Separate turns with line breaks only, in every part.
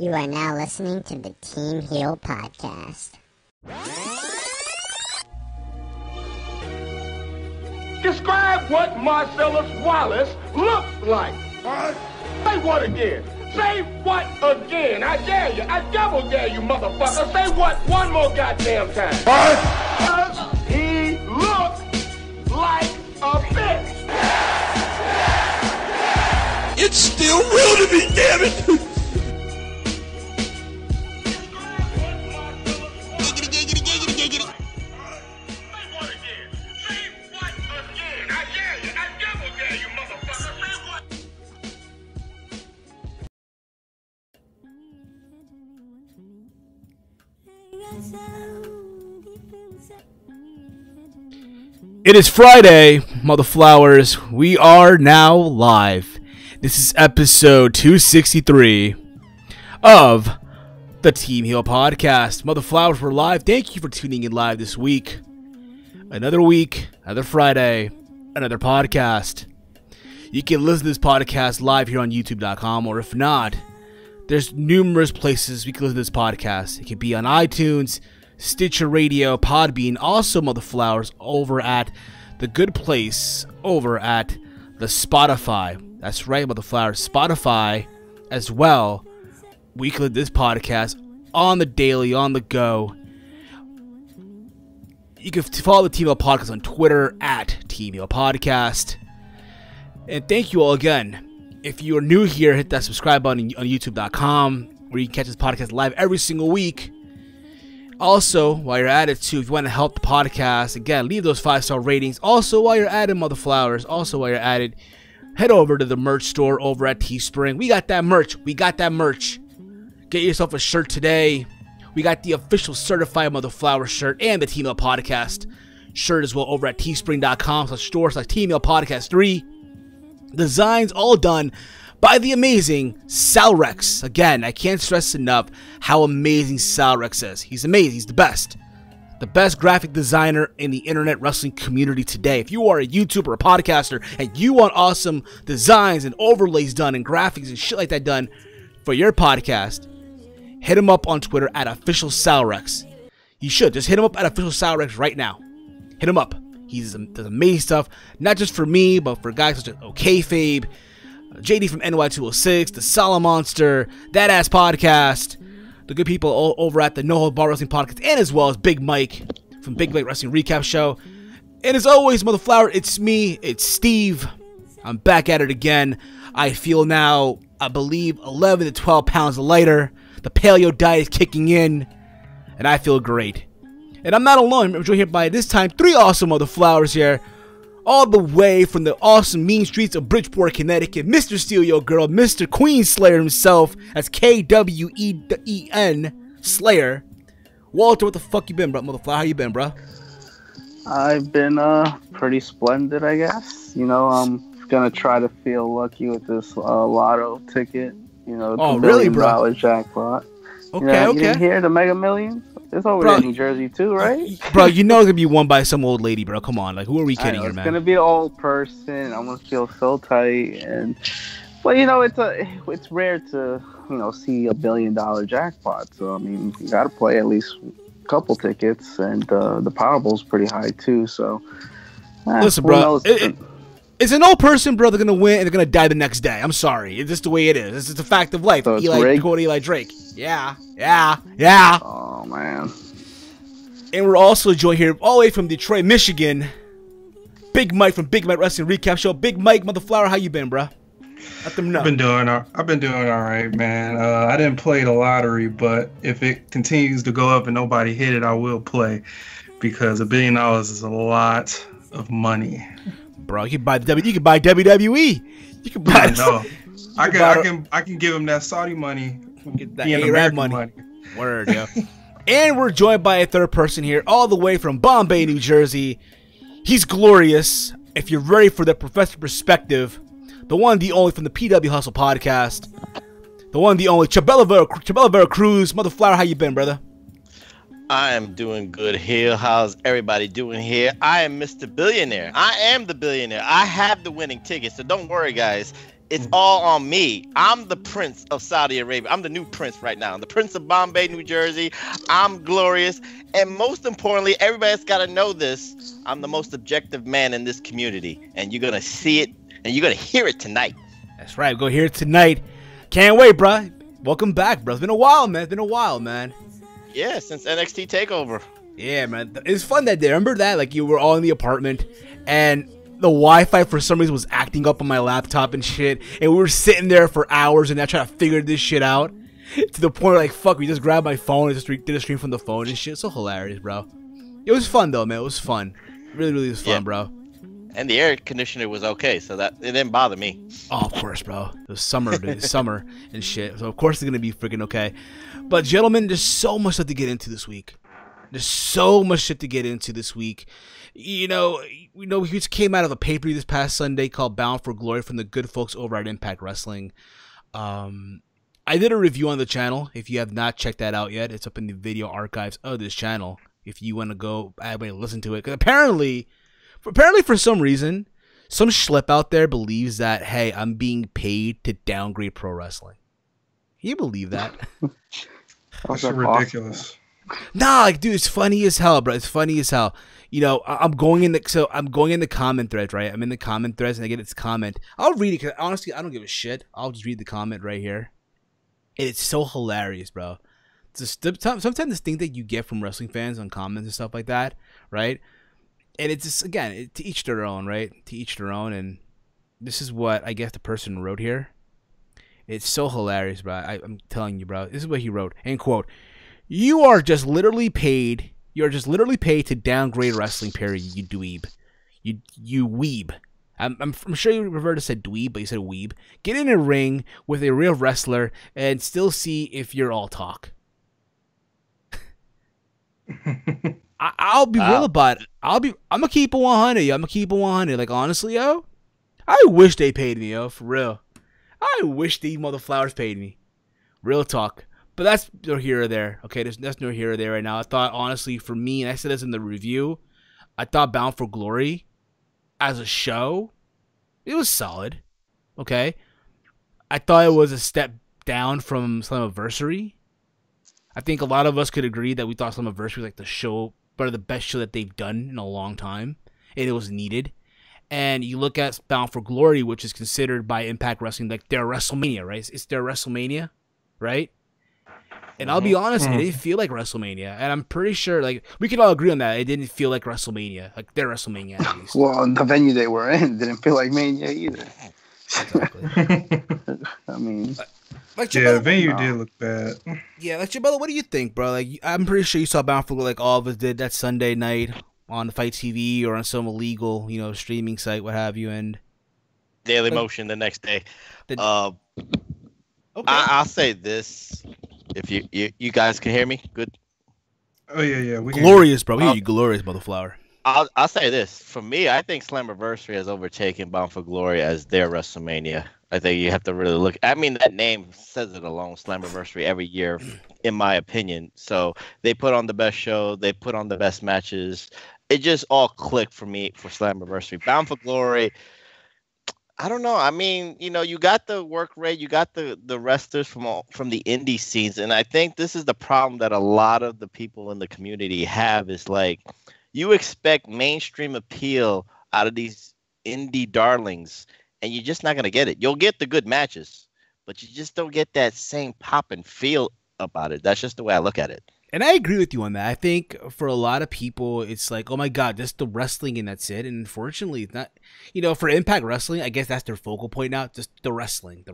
You are now listening to the Team Heel Podcast.
Describe what Marcellus Wallace looks like. Say what again? Say what again? I dare you. I double dare you, motherfucker. Say what one more goddamn time. What? He looks like a bitch.
It's still real to me, damn it!
It is Friday, mother flowers. We are now live. This is episode 263 of the Team Heel Podcast. Mother flowers, we're live. Thank you for tuning in live this week. Another week, another Friday, another podcast. You can listen to this podcast live here on YouTube.com, or if not, there's numerous places we can listen to this podcast. It can be on iTunes, Stitcher Radio, PODBEAN, also mother flowers over at the good place over at the Spotify. That's right, mother flowers, Spotify as well. We can listen to this podcast on the daily, on the go. You can follow the Team Heel Podcast on Twitter at Team Heel Podcast. And thank you all again. If you are new here, hit that subscribe button on YouTube.com, where you can catch this podcast live every single week. Also, while you're at it too, if you want to help the podcast, again, leave those 5-star ratings. Also, while you're at it, mother flowers, head over to the merch store over at Teespring. We got that merch. Get yourself a shirt today. We got the official certified mother flower shirt and the Team Heel Podcast shirt as well over at teespring.com/store/Team Heel Podcast 3. Designs all done by the amazing Salrex. Again, I can't stress enough how amazing Salrex is. He's amazing. He's the best. The best graphic designer in the internet wrestling community today. If you are a YouTuber or a podcaster and you want awesome designs and overlays done and graphics and shit like that done for your podcast, hit him up on Twitter at official Salrex. You should. Just hit him up at official Salrex right now. Hit him up. He does amazing stuff, not just for me, but for guys such as OKFabe, JD from NY206, the Solid Monster, That Ass Podcast, the good people all over at the No Hold Bar Wrestling Podcast, and as well as Big Mike from Big Mike Wrestling Recap Show. And as always, mother flower, it's me, it's Steve. I'm back at it again. I feel now, I believe, 11 to 12 pounds lighter. The paleo diet is kicking in, and I feel great. And I'm not alone. I'm joined here by, this time, 3 awesome mother flowers here. All the way from the awesome mean streets of Bridgeport, Connecticut, Mr. Steal Your Girl, Mr. Queen Slayer himself, that's KWEN Slayer. Walter, what the fuck you been, bro? Motherfucker, how you been, bro?
I've been pretty splendid, I guess. You know, I'm gonna try to feel lucky with this lotto ticket. You know, the $1 billion jackpot.
Okay,
you know,
okay.
You didn't hear the Mega Millions? It's over there in New Jersey too, right?
Bro, you know it's gonna be won by some old lady, bro. Come on, like, who are we kidding here, man?
It's gonna be an old person. I'm gonna feel so tight, but you know, it's rare to see $1 billion jackpot. So I mean, you gotta play at least a couple tickets, and the Powerball's pretty high too. So
listen, bro, it's an old person, bro. They're gonna win and they're gonna die the next day. I'm sorry, it's just the way it is. It's just a fact of life.
So
Eli Drake. Yeah.
Oh man.
And we're also joined here all the way from Detroit, Michigan. Big Mike from Big Mike Wrestling Recap Show. Big Mike, mother flower, how you been, bro? Let them know.
I've been doing all right, man. I didn't play the lottery, but if it continues to go up and nobody hit it, I will play, because $1 billion is a lot of money.
Bro, you can buy WWE. You can buy.
No, I can give him that Saudi money.
Get that Arab money. Word, yo. And we're joined by a third person here, all the way from Bombay, New Jersey. He's glorious. If you're ready for the professional perspective, the one, the only from the PW Hustle podcast, the one, the only Chabela Vera Cruz. Mother flower, how you been, brother?
I am doing good here. How's everybody doing here? I am Mr. Billionaire. I am the billionaire. I have the winning ticket, so don't worry, guys. It's all on me. I'm the prince of Saudi Arabia. I'm the new prince right now. I'm the prince of Bombay, New Jersey. I'm glorious. And most importantly, everybody's got to know this. I'm the most objective man in this community. And you're going to see it and you're going to hear it tonight.
That's right. Go hear it tonight. Can't wait, bro. Welcome back, bro. It's been a while, man. It's been a while, man.
Yeah, since NXT TakeOver.
Yeah, man. It's fun that day. Remember that? Like, you were all in the apartment and the Wi-Fi for some reason was acting up on my laptop and shit, and we were sitting there for hours and I tried to figure this shit out to the point where, like, fuck, we just grabbed my phone and just did a stream from the phone and shit. It's so hilarious, bro. It was fun though, man. It was fun. Really, really was fun, bro.
And the air conditioner was okay, so that it didn't bother me.
Oh, of course, bro. It was summer, dude. Summer and shit. So of course it's gonna be freaking okay. But gentlemen, there's so much stuff to get into this week. There's so much shit to get into this week. You know, we just came out of a pay-per-view this past Sunday called Bound for Glory from the good folks over at Impact Wrestling. I did a review on the channel. If you have not checked that out yet, it's up in the video archives of this channel. If you want to go listen to it, because apparently for some reason, some schlep out there believes that, hey, I'm being paid to downgrade pro wrestling. Can you believe that?
That's ridiculous.
Nah, like, dude, it's funny as hell, bro. It's funny as hell. You know, I'm going in the comment threads, right? I'm in the comment threads and I get this comment. I'll read it because honestly, I don't give a shit. I'll just read the comment right here. And it's so hilarious, bro. Sometimes the thing that you get from wrestling fans on comments and stuff like that, right? And it's just, again, to each their own, right? To each their own. And this is what I guess the person wrote here. It's so hilarious, bro. I'm telling you, bro. This is what he wrote. End quote. You are just literally paid. You're just literally paid to downgrade wrestling, period. You dweeb. You weeb. I'm sure you prefer to say dweeb, but you said weeb. Get in a ring with a real wrestler and still see if you're all talk. I'll be real about it. I'm gonna keep it 100. Yo. I'm gonna keep it 100. Like, honestly, yo, I wish they paid me, yo, for real. I wish these motherflowers paid me. Real talk. But that's no here or there. Okay, that's no here or there right now. I thought, honestly, for me, and I said this in the review, I thought Bound for Glory, as a show, it was solid. Okay? I thought it was a step down from Slammiversary. I think a lot of us could agree that we thought Slammiversary was like the show, probably the best show that they've done in a long time. And it was needed. And you look at Bound for Glory, which is considered by Impact Wrestling like their WrestleMania, right? It's their WrestleMania, right? And I'll be honest, it didn't feel like WrestleMania. And I'm pretty sure, like, we can all agree on that. It didn't feel like WrestleMania. Like, their WrestleMania, at least.
Well, the venue they were in didn't feel like Mania either.
Exactly.
I mean...
Like,
yeah, the venue did look bad.
Yeah, like, Jabella, what do you think, bro? Like, I'm pretty sure you saw Bound for Glory like all of us did that Sunday night on Fight TV or on some illegal, streaming site, what have you, and...
Daily Motion the next day.
Okay.
I'll say this. If you guys can hear me, good.
Oh yeah, we
glorious, bro. We hear you, glorious, motherflower.
I'll say this. For me, I think Slammiversary has overtaken Bound for Glory as their WrestleMania. I think you have to really look. I mean, that name says it alone. Slammiversary every year, in my opinion. So they put on the best show. They put on the best matches. It just all clicked for me for Slammiversary. Bound for Glory. I don't know. I mean, you got the work rate, you got the wrestlers from the indie scenes, and I think this is the problem that a lot of the people in the community have is like, you expect mainstream appeal out of these indie darlings, and you're just not gonna get it. You'll get the good matches, but you just don't get that same pop and feel about it. That's just the way I look at it.
And I agree with you on that. I think for a lot of people, it's like, oh my God, just the wrestling and that's it. And unfortunately, it's not, for Impact Wrestling, I guess that's their focal point now. Just the wrestling.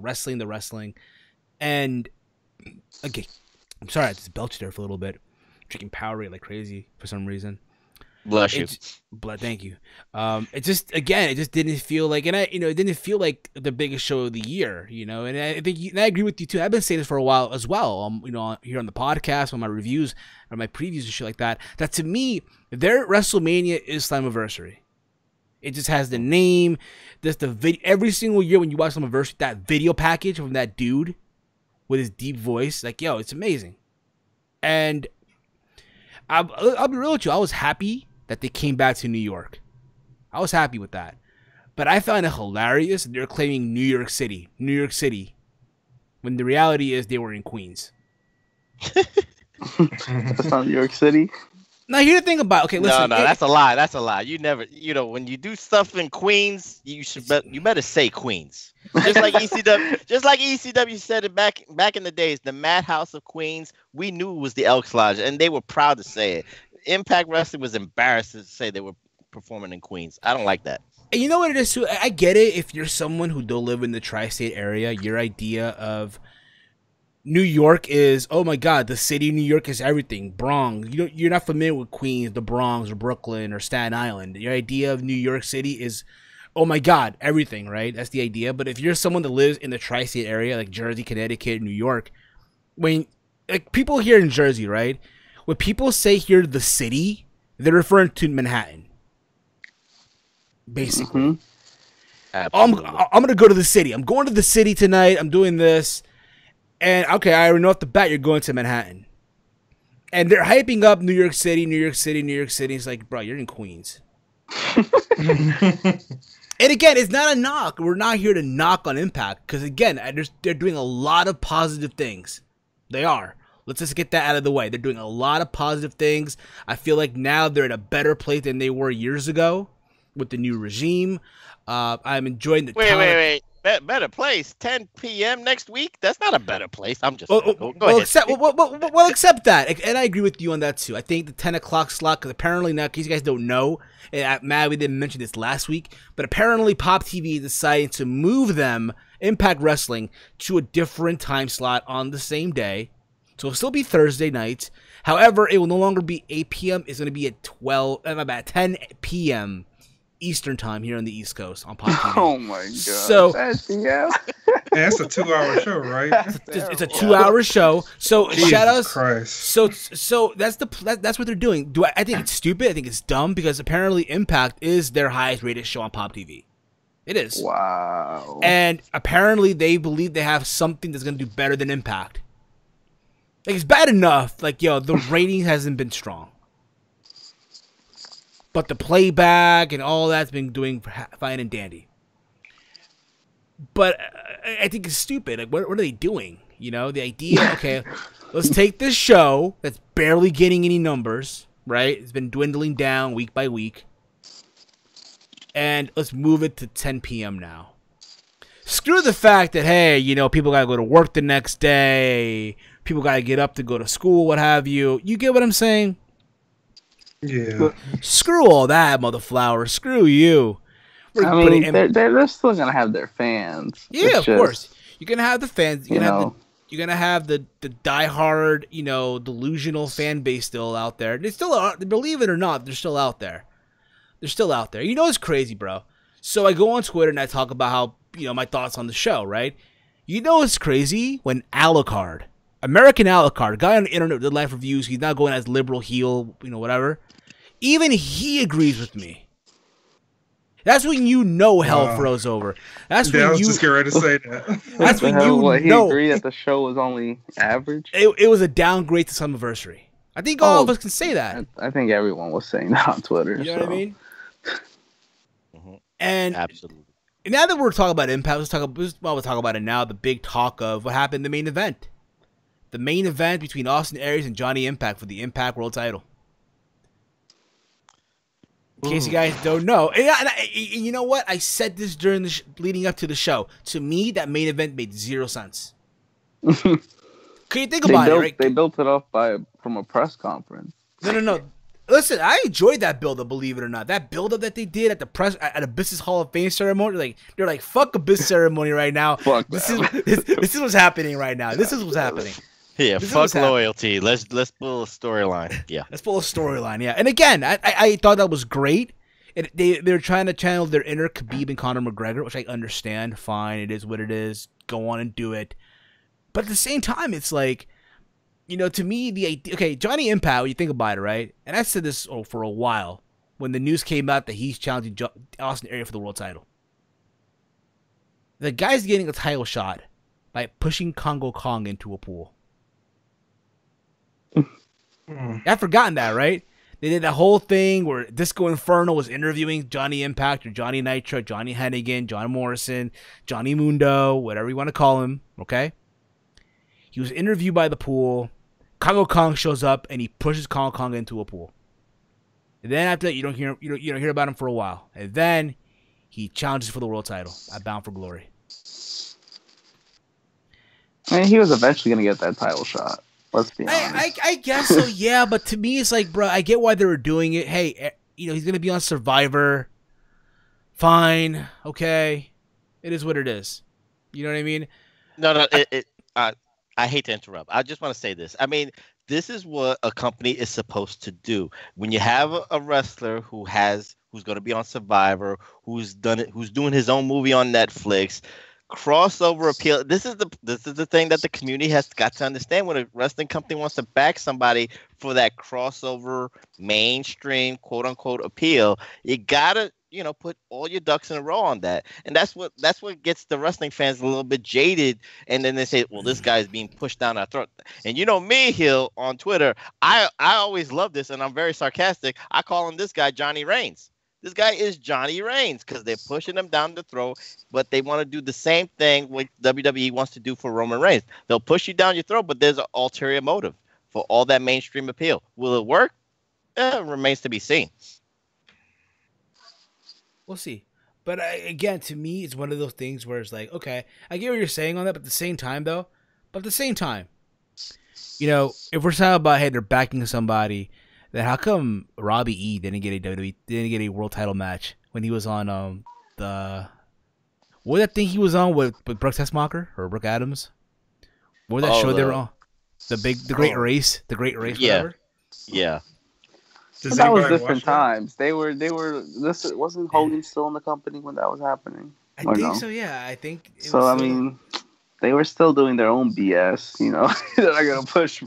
And, okay, I'm sorry, I just belched there for a little bit. I'm drinking Powerade like crazy for some reason.
Bless you.
Thank you. It just didn't feel like, and it didn't feel like the biggest show of the year, and I think, and I agree with you too. I've been saying this for a while as well, here on the podcast, on my reviews, or my previews and shit like that, that to me, their WrestleMania is Slammiversary. It just has the name, every single year when you watch Slammiversary, that video package from that dude with his deep voice, like, yo, it's amazing. And I'll be real with you, I was happy that they came back to New York. I was happy with that. But I found it hilarious that they're claiming New York City, when the reality is they were in Queens.
That's not New York City.
Now, here to think about. Okay, listen.
No, that's a lie. That's a lie. You never, when you do stuff in Queens, you better say Queens. Just like ECW said it back in the days, the Madhouse of Queens. We knew it was the Elks Lodge, and they were proud to say it. Impact Wrestling was embarrassed to say they were performing in Queens. I don't like that.
And you know what it is too? I get it. If you're someone who don't live in the tri-state area, your idea of New York is, oh my God, the city of New York is everything. Bronx. You're not familiar with Queens, the Bronx, or Brooklyn, or Staten Island. Your idea of New York City is, oh my God, everything, right? That's the idea. But if you're someone that lives in the tri-state area, like Jersey, Connecticut, New York, when like people here in Jersey, right? When people say here the city, they're referring to Manhattan, basically. I'm gonna go to the city. I'm going to the city tonight. I'm doing this. And, okay, I already know off the bat you're going to Manhattan. And they're hyping up New York City, New York City, New York City. It's like, bro, you're in Queens. And, again, it's not a knock. We're not here to knock on Impact. Because, again, they're doing a lot of positive things. They are. Let's just get that out of the way. They're doing a lot of positive things. I feel like now they're in a better place than they were years ago with the new regime. I'm enjoying the
Wait. Better place. 10 p.m. next week. That's not a better place. I'm just. Go
well,
ahead.
Accept that, and I agree with you on that too. I think the 10 o'clock slot, because apparently now, in case you guys don't know, and Matt, we didn't mention this last week, but apparently Pop TV decided to move them, Impact Wrestling, to a different time slot on the same day. So it'll still be Thursday nights. However, it will no longer be 8 p.m. It's going to be at 10 p.m. Eastern time here on the East Coast on Pop TV.
Oh my God!
So
yeah,
it's a 2-hour show, right?
It's a 2-hour show. So
Jesus
shout outs.
Christ.
So that's what they're doing. I think it's stupid. I think it's dumb because apparently Impact is their highest rated show on Pop TV. It is.
Wow.
And apparently they believe they have something that's gonna do better than Impact. Like, it's bad enough. Like, the rating hasn't been strong. But the playback and all that's been doing fine and dandy. But I think it's stupid. Like, what are they doing? The idea, okay, let's take this show that's barely getting any numbers, right? It's been dwindling down week by week. And let's move it to 10 p.m. now. Screw the fact that, hey, people got to go to work the next day. People got to get up to go to school, what have you. You get what I'm saying?
Yeah.
Screw all that, motherflower. Screw you.
They're still gonna have their fans.
Yeah, of course. You're gonna have the fans. You're gonna have the diehard, delusional fan base still out there. They still are. Believe it or not, they're still out there. They're still out there. It's crazy, bro. So I go on Twitter and I talk about how my thoughts on the show, right? It's crazy when Alucard, American Alucard, guy on the internet did live reviews. He's not going as liberal heel, whatever. Even he agrees with me. That's when hell froze over. That's when
I was just getting ready to say that.
That's when
he agreed that the show was only average.
It was a downgrade to Summerversary. I think all of us can say that.
I think everyone was saying that on Twitter.
You know what I mean? And
absolutely.
Now that we're talking about Impact, we'll talk about it now. The big talk of what happened in the main event. The main event between Austin Aries and Johnny Impact for the Impact World Title. In case you guys don't know, and you know what? I said this during the leading up to the show. To me, that main event made 0 sense. Can you think about it? Right?
They built it up from a press conference.
No. Listen, I enjoyed that build-up. Believe it or not, that build-up that they did at a Business Hall of Fame ceremony. They're like, fuck a business ceremony right now.
Fuck
this is what's happening right now. This is what's happening.
Yeah, fuck loyalty. Let's pull a storyline. Yeah,
let's pull a storyline. Yeah, and again, I thought that was great. They're trying to channel their inner Khabib and Conor McGregor, which I understand. Fine, it is what it is. Go on and do it. But at the same time, it's like, to me, the idea. Okay, Johnny Impact. When you think about it, right? And I said this for a while when the news came out that he's challenging Austin Aries for the world title. The guy's getting a title shot by pushing Congo Kong into a pool. I've forgotten that, right? They did that whole thing where Disco Inferno was interviewing Johnny Impact or Johnny Nitro, Johnny Hennigan, John Morrison, Johnny Mundo, whatever you want to call him, okay? He was interviewed by the pool. Congo Kong shows up and he pushes Congo Kong into a pool. And then after that, you don't hear about him for a while. And then he challenges for the world title at Bound for Glory.
I mean, he was eventually going to get that title shot. Let's be honest.
I guess so, yeah. But to me, it's like, bro, I get why they were doing it. Hey, he's gonna be on Survivor. Fine, okay, it is what it is. You know what I mean?
No. I hate to interrupt. I just want to say this. I mean, this is what a company is supposed to do. When you have a wrestler who's going to be on Survivor, who's doing his own movie on Netflix. Crossover appeal. This is the thing that the community has got to understand. When a wrestling company wants to back somebody for that crossover mainstream quote unquote appeal, you gotta put all your ducks in a row on that. And that's what gets the wrestling fans a little bit jaded. And then they say, well, this guy's being pushed down our throat. And you know me, Hill, on Twitter, I always love this, and I'm very sarcastic. I call him this guy Johnny Reigns. This guy is Johnny Reigns because they're pushing him down the throat, but they want to do the same thing what WWE wants to do for Roman Reigns. They'll push you down your throat, but there's an ulterior motive for all that mainstream appeal. Will it work? It remains to be seen.
We'll see. But again, to me, it's one of those things where it's like, okay, I get what you're saying on that, but at the same time, if we're talking about, hey, they're backing somebody, then how come Robbie E didn't get a world title match when he was on what was that thing he was on with Brooke Tessmacher or Brooke Adams? What was that show they were on? The Great Race, whatever?
Yeah.
But that was different times. They were. This wasn't Hogan still in the company when that was happening.
I think so. Yeah, I think.
I mean, they were still doing their own BS. They're not gonna push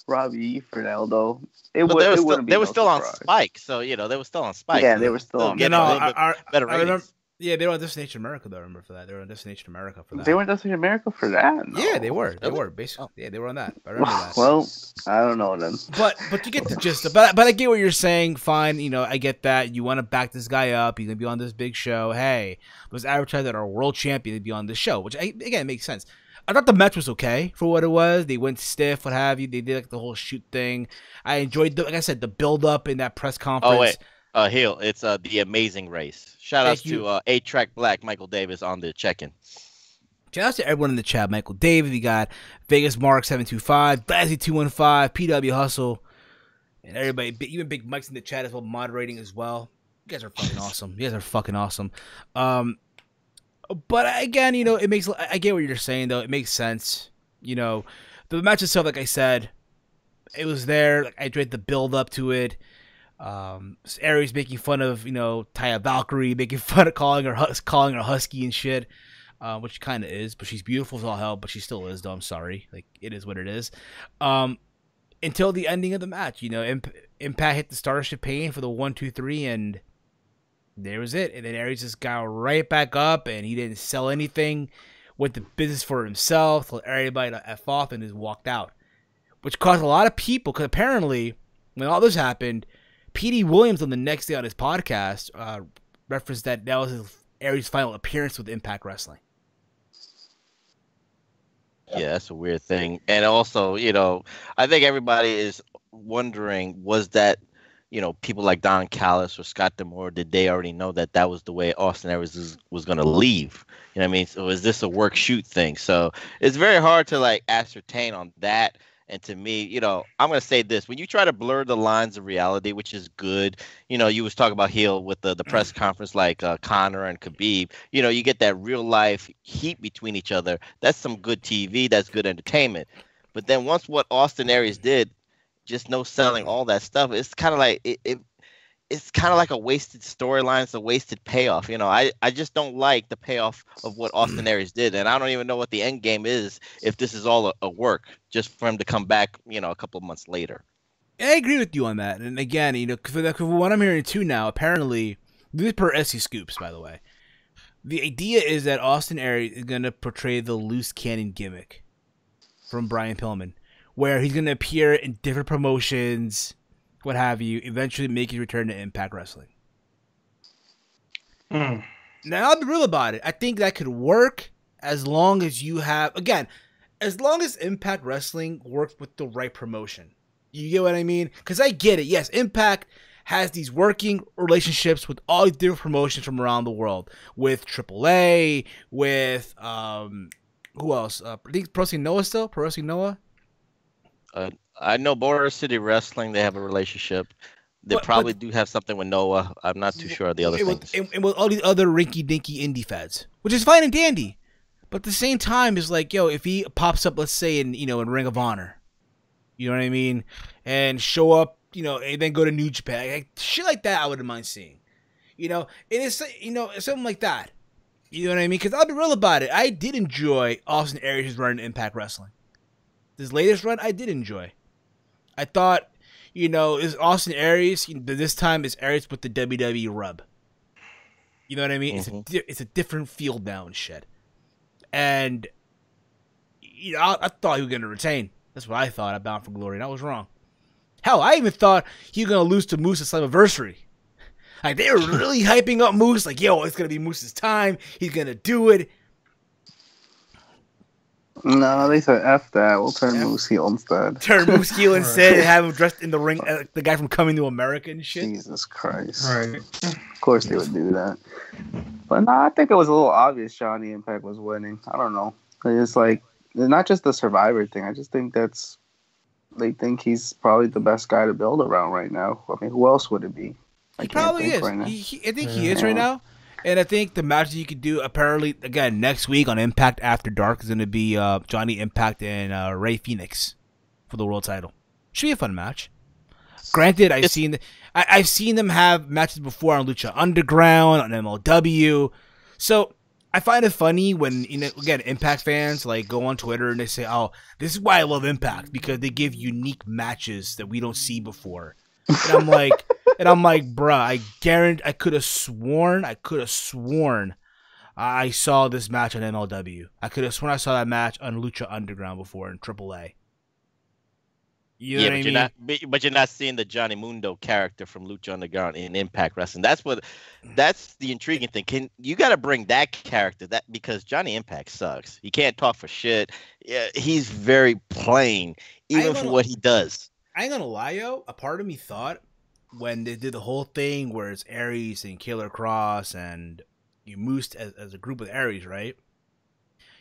Robbie E for that, although they
were still on Spike. So they were still on Spike.
Yeah, they were still on.
Better ratings.
Yeah, they were on Destination America, though. I remember for that. They were on Destination America for that.
They were on Destination America for that? No.
Yeah, they were. They were, basically. Yeah, they were on that. I remember that.
Well, I don't know then.
But you get the gist. But I get what you're saying. Fine, I get that. You want to back this guy up. He's going to be on this big show. Hey, let's advertise that our world champion to be on this show, which, again, makes sense. I thought the match was okay for what it was. They went stiff, what have you. They did like the whole shoot thing. I enjoyed, like I said, the build-up in that press conference.
Oh, wait. Hill, it's The Amazing Race. Shout out to 8-Track Black, Michael Davis on the check-in.
Shout out to everyone in the chat. Michael Davis, we got Vegas Mark 725, Blazzy 215, PW Hustle, and everybody, even Big Mike's in the chat as well, moderating as well. You guys are fucking awesome. But again, it makes. I get what you're saying though. It makes sense. The match itself, like I said, it was there. Like I enjoyed the build up to it. Aries making fun of Taya Valkyrie, making fun of calling her husky and shit, which kind of is, but she's beautiful as all hell. But she still is though. I'm sorry, like it is what it is. Until the ending of the match, Impact hit the Starship Pain for the 1, 2, 3, and there was it. And then Aries just got right back up, and he didn't sell anything. Went to business for himself, told everybody to F off, and just walked out, which caused a lot of people. Because apparently, when all this happened, P.D. Williams on the next day on his podcast referenced that was his Aries' final appearance with Impact Wrestling.
Yeah, that's a weird thing. And also, I think everybody is wondering, was that, people like Don Callis or Scott D'Amore, did they already know that was the way Austin Aries was going to leave? You know what I mean? So is this a work shoot thing? So it's very hard to ascertain on that. And to me, I'm going to say this. When you try to blur the lines of reality, which is good, you was talking about Hill with the press conference like Conor and Khabib, you get that real life heat between each other. That's some good TV. That's good entertainment. But then once what Austin Aries did, just no selling, all that stuff, it's kind of like it's kind of like a wasted storyline. It's a wasted payoff. I just don't like the payoff of what Austin Aries did. And I don't even know what the end game is if this is all a work just for him to come back, a couple of months later.
I agree with you on that. And again, for what I'm hearing too now, apparently, this is per SC Scoops, by the way. The idea is that Austin Aries is going to portray the loose cannon gimmick from Brian Pillman, where he's going to appear in different promotions, what have you, eventually make his return to Impact Wrestling. Now, I'll be real about it. I think that could work as long as you have, again, as long as Impact Wrestling works with the right promotion. You get what I mean? Because I get it. Yes, Impact has these working relationships with all these different promotions from around the world. With AAA, with, who else? I think Pro Wrestling Noah still? Pro Wrestling Noah?
I know Border City Wrestling, they have a relationship. They probably do have something with Noah. I'm not too sure of the other things.
And with all these other rinky-dinky indie feds, which is fine and dandy. But at the same time, it's like, yo, if he pops up, let's say, in Ring of Honor, you know what I mean? And show up, and then go to New Japan. Like, shit like that I wouldn't mind seeing. And it's, something like that. You know what I mean? Because I'll be real about it. I did enjoy Austin Aries' run in Impact Wrestling. This latest run, I did enjoy. I thought, is Austin Aries, this time it's Aries with the WWE rub. You know what I mean? Mm-hmm. It's a different field now and shit. And, I thought he was going to retain. That's what I thought about Bound for Glory, and I was wrong. Hell, I even thought he was going to lose to Moose at Slammiversary. Like, they were really hyping up Moose, like, yo, it's going to be Moose's time. He's going to do it.
No, they said F that. We'll turn Moose heel instead.
Turn Moose heel instead and have him dressed in the ring, the guy from Coming to America and shit.
Jesus Christ.
Right.
Of course they would do that. But no, I think it was a little obvious Johnny Impact was winning. I don't know. It's like, not just the Survivor thing. I just think they think he's probably the best guy to build around right now. I mean, who else would it be?
He probably is. Right, I think he is right now. And I think the matches you could do, apparently, again, next week on Impact After Dark is going to be Johnny Impact and Ray Phoenix for the world title. Should be a fun match. Granted, I've seen them have matches before on Lucha Underground, on MLW. So I find it funny when, again, Impact fans like go on Twitter and they say, oh, this is why I love Impact, because they give unique matches that we don't see before. And I'm like, bruh, I guarantee I could have sworn I saw this match on MLW. I could have sworn I saw that match on Lucha Underground before in AAA. You know what I mean?
But you're not seeing the Johnny Mundo character from Lucha Underground in Impact Wrestling. That's the intriguing thing. You got to bring that character because Johnny Impact sucks. He can't talk for shit. Yeah, he's very plain, even for what he does.
I ain't gonna lie, yo. A part of me thought when they did the whole thing where it's Aries and Killer Cross and you Moose as a group with Aries, right?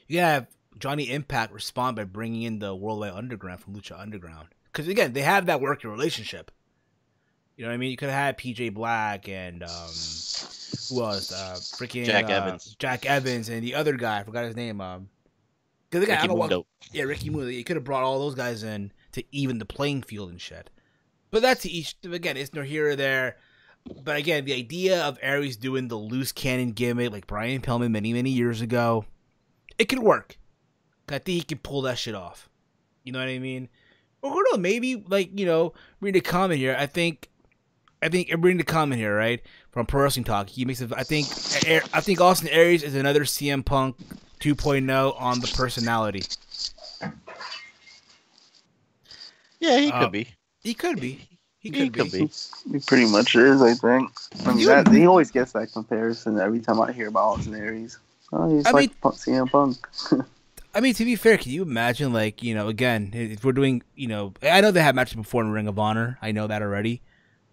You gotta have Johnny Impact respond by bringing in the Worldwide Underground from Lucha Underground. Because, again, they have that working relationship. You know what I mean? You could have had PJ Black and, who else? Freaking Jack Evans and the other guy. I forgot his name.
Ricky Mundo.
Yeah, Ricky Mundo. You could have brought all those guys in to even the playing field and shit. But that's again, it's no here or there. But again, the idea of Aries doing the loose cannon gimmick like Brian Pillman many, many years ago, it could work. I think he can pull that shit off. You know what I mean? Or who knows, maybe, reading a comment here, I think reading the comment here, right, from Pro Wrestling Talk, he makes it, I think Austin Aries is another CM Punk 2.0 on the personality.
Yeah, he could be.
He could be.
He could be.
He pretty much is, I think. I mean, he always gets that comparison every time I hear about Austin Aries. Oh, he's CM Punk.
I mean, to be fair, can you imagine, again, if we're doing, I know they had matches before in Ring of Honor. I know that already.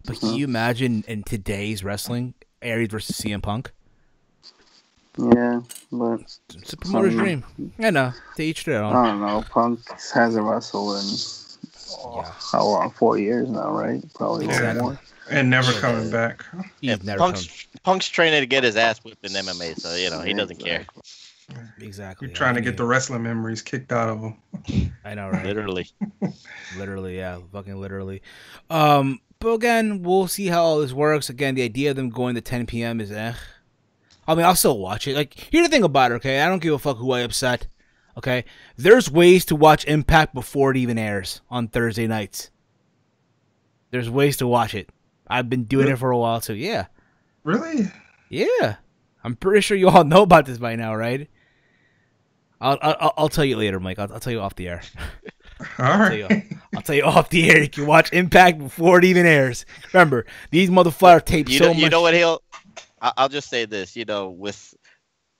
But can you imagine in today's wrestling, Aries versus CM Punk?
Yeah, but
it's a promoter's dream. I know. To each their own.
I don't know. Punk hasn't wrestled in how long? 4 years now, right? Probably more.
And never coming back.
Punk's training to get his ass whipped in MMA, so he doesn't care.
Exactly.
You're trying to get the wrestling memories kicked out of him.
I know, right?
Literally.
Literally, yeah. Fucking literally. But again, we'll see how all this works. Again, the idea of them going to 10 p.m. is I mean, I'll still watch it. Like, here's the thing about it, okay? I don't give a fuck who I upset, okay? There's ways to watch Impact before it even airs on Thursday nights. There's ways to watch it. I've been doing it for a while, too. Yeah.
Really?
Yeah. I'm pretty sure you all know about this by now, right? I'll tell you later, Mike. I'll tell you off the air.
All right.
I'll tell you off the air. You can watch Impact before it even airs. Remember, these motherfuckers tape so much.
You know what, I'll just say this. You know, with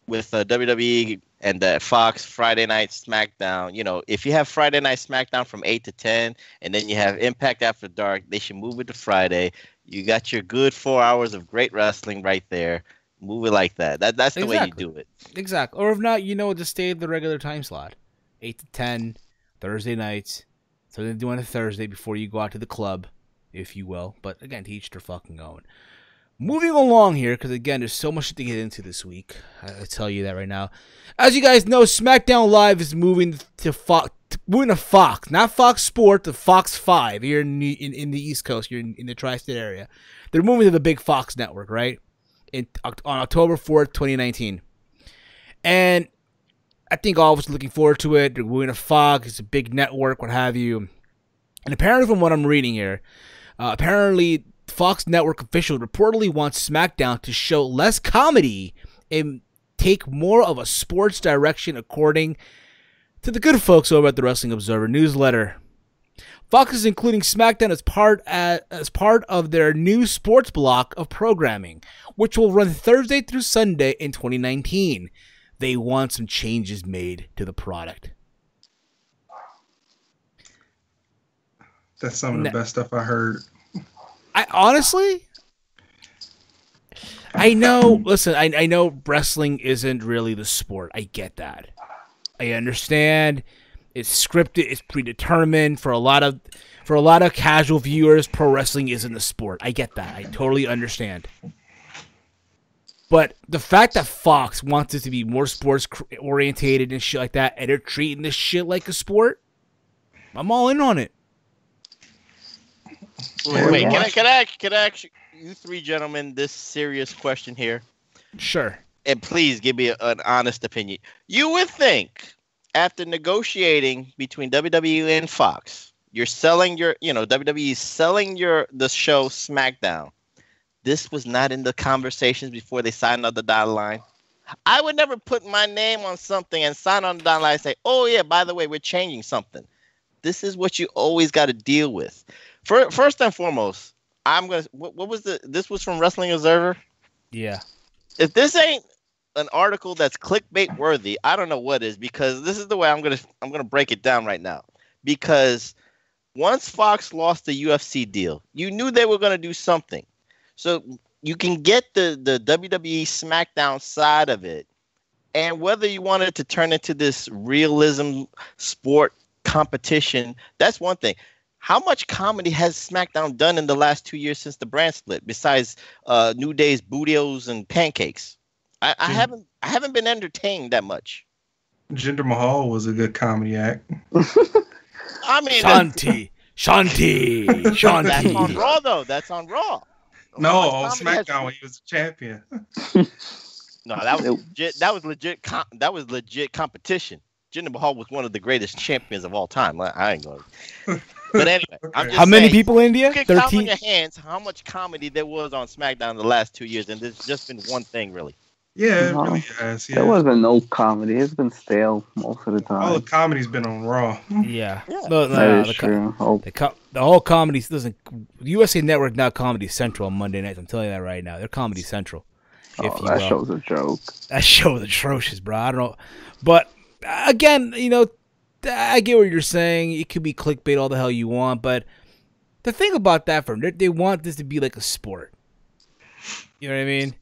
WWE and the Fox Friday Night SmackDown, you know, if you have Friday Night SmackDown from 8 to 10, and then you have Impact After Dark, they should move it to Friday. You got your good 4 hours of great wrestling right there. Move it like that. That's the way you do it.
Exactly. Or if not, you know, just stay at the regular time slot. 8 to 10, Thursday nights. So they're doing a Thursday before you go out to the club, if you will. But again, to each their fucking own. Moving along here, because again, there's so much to get into this week. I tell you that right now. As you guys know, SmackDown Live is moving to Fox. Not Fox Sport, to Fox 5 here in the East Coast, here in the tri-state area. They're moving to the big Fox network, right? On October 4th, 2019. And I think all of us are looking forward to it. They're moving to Fox. It's a big network, what have you. And apparently from what I'm reading here, apparently Fox network officials reportedly want SmackDown to show less comedy and take more of a sports direction, according to the good folks over at the Wrestling Observer newsletter. Fox is including SmackDown as part of their new sports block of programming, which will run Thursday through Sunday in 2019. They want some changes made to the product.
That's some of the best stuff I heard.
I honestly, I know. Listen, I know wrestling isn't really the sport. I get that. I understand. It's scripted. It's predetermined for a lot of casual viewers. Pro wrestling isn't the sport. I get that. I totally understand. But the fact that Fox wants it to be more sports orientated and shit like that, and they're treating this shit like a sport, I'm all in on it.
Wait, can I ask you three gentlemen this serious question here?
Sure.
And please give me an honest opinion. You would think after negotiating between WWE and Fox, you're selling WWE is selling the show SmackDown. This was not in the conversations before they signed on the dotted line. I would never put my name on something and sign on the dotted line and say, oh yeah, by the way, we're changing something. This is what you always got to deal with. First and foremost, what was this was from Wrestling Observer?
Yeah.
If this ain't an article that's clickbait worthy, I don't know what is, because this is the way I'm gonna break it down right now. Because once Fox lost the UFC deal, you knew they were gonna do something. So you can get the WWE Smackdown side of it, and whether you wanted to turn into this realism sport competition, that's one thing. How much comedy has SmackDown done in the last 2 years since the brand split, besides New Day's Bootios and Pancakes? I haven't been entertained that much.
Jinder Mahal was a good comedy act.
I mean,
Shanti.
That's on Raw, though. That's on Raw.
No, on SmackDown when he was a champion.
No, that was legit competition. Jinder Mahal was one of the greatest champions of all time. I ain't going. But anyway, I'm just
how many
saying,
people in India?
You can
13?
count on your hands how much comedy there was on SmackDown in the last 2 years, and there's just been one thing, really.
Yeah, it really has. Yeah.
There wasn't no comedy. It's been stale most of the time.
All the comedy's been on Raw.
Yeah.
That is true.
The whole comedy doesn't. USA Network now Comedy Central on Monday nights. I'm telling you that right now. They're Comedy Central.
That show's a joke.
That show is atrocious, bro. I don't know, but again, I get what you're saying. It could be clickbait all the hell you want, but the thing about that for them, they want this to be like a sport. You know what I mean?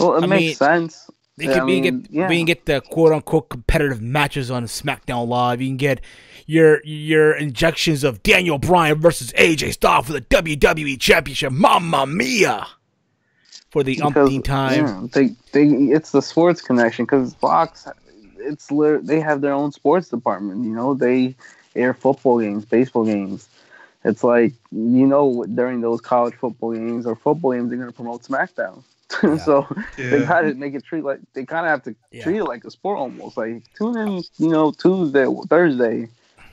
Well, it makes sense.
We can get the quote unquote competitive matches on SmackDown Live. You can get your injections of Daniel Bryan versus AJ Styles for the WWE Championship. Mamma mia! For the umpteenth time.
Yeah, it's the sports connection, because Fox, they have their own sports department. They air football games, baseball games. It's like, during those college football games or football games, they're going to promote SmackDown. Yeah. So they got to make it they kind of have to treat it like a sport almost. Like, tune in, Tuesday, Thursday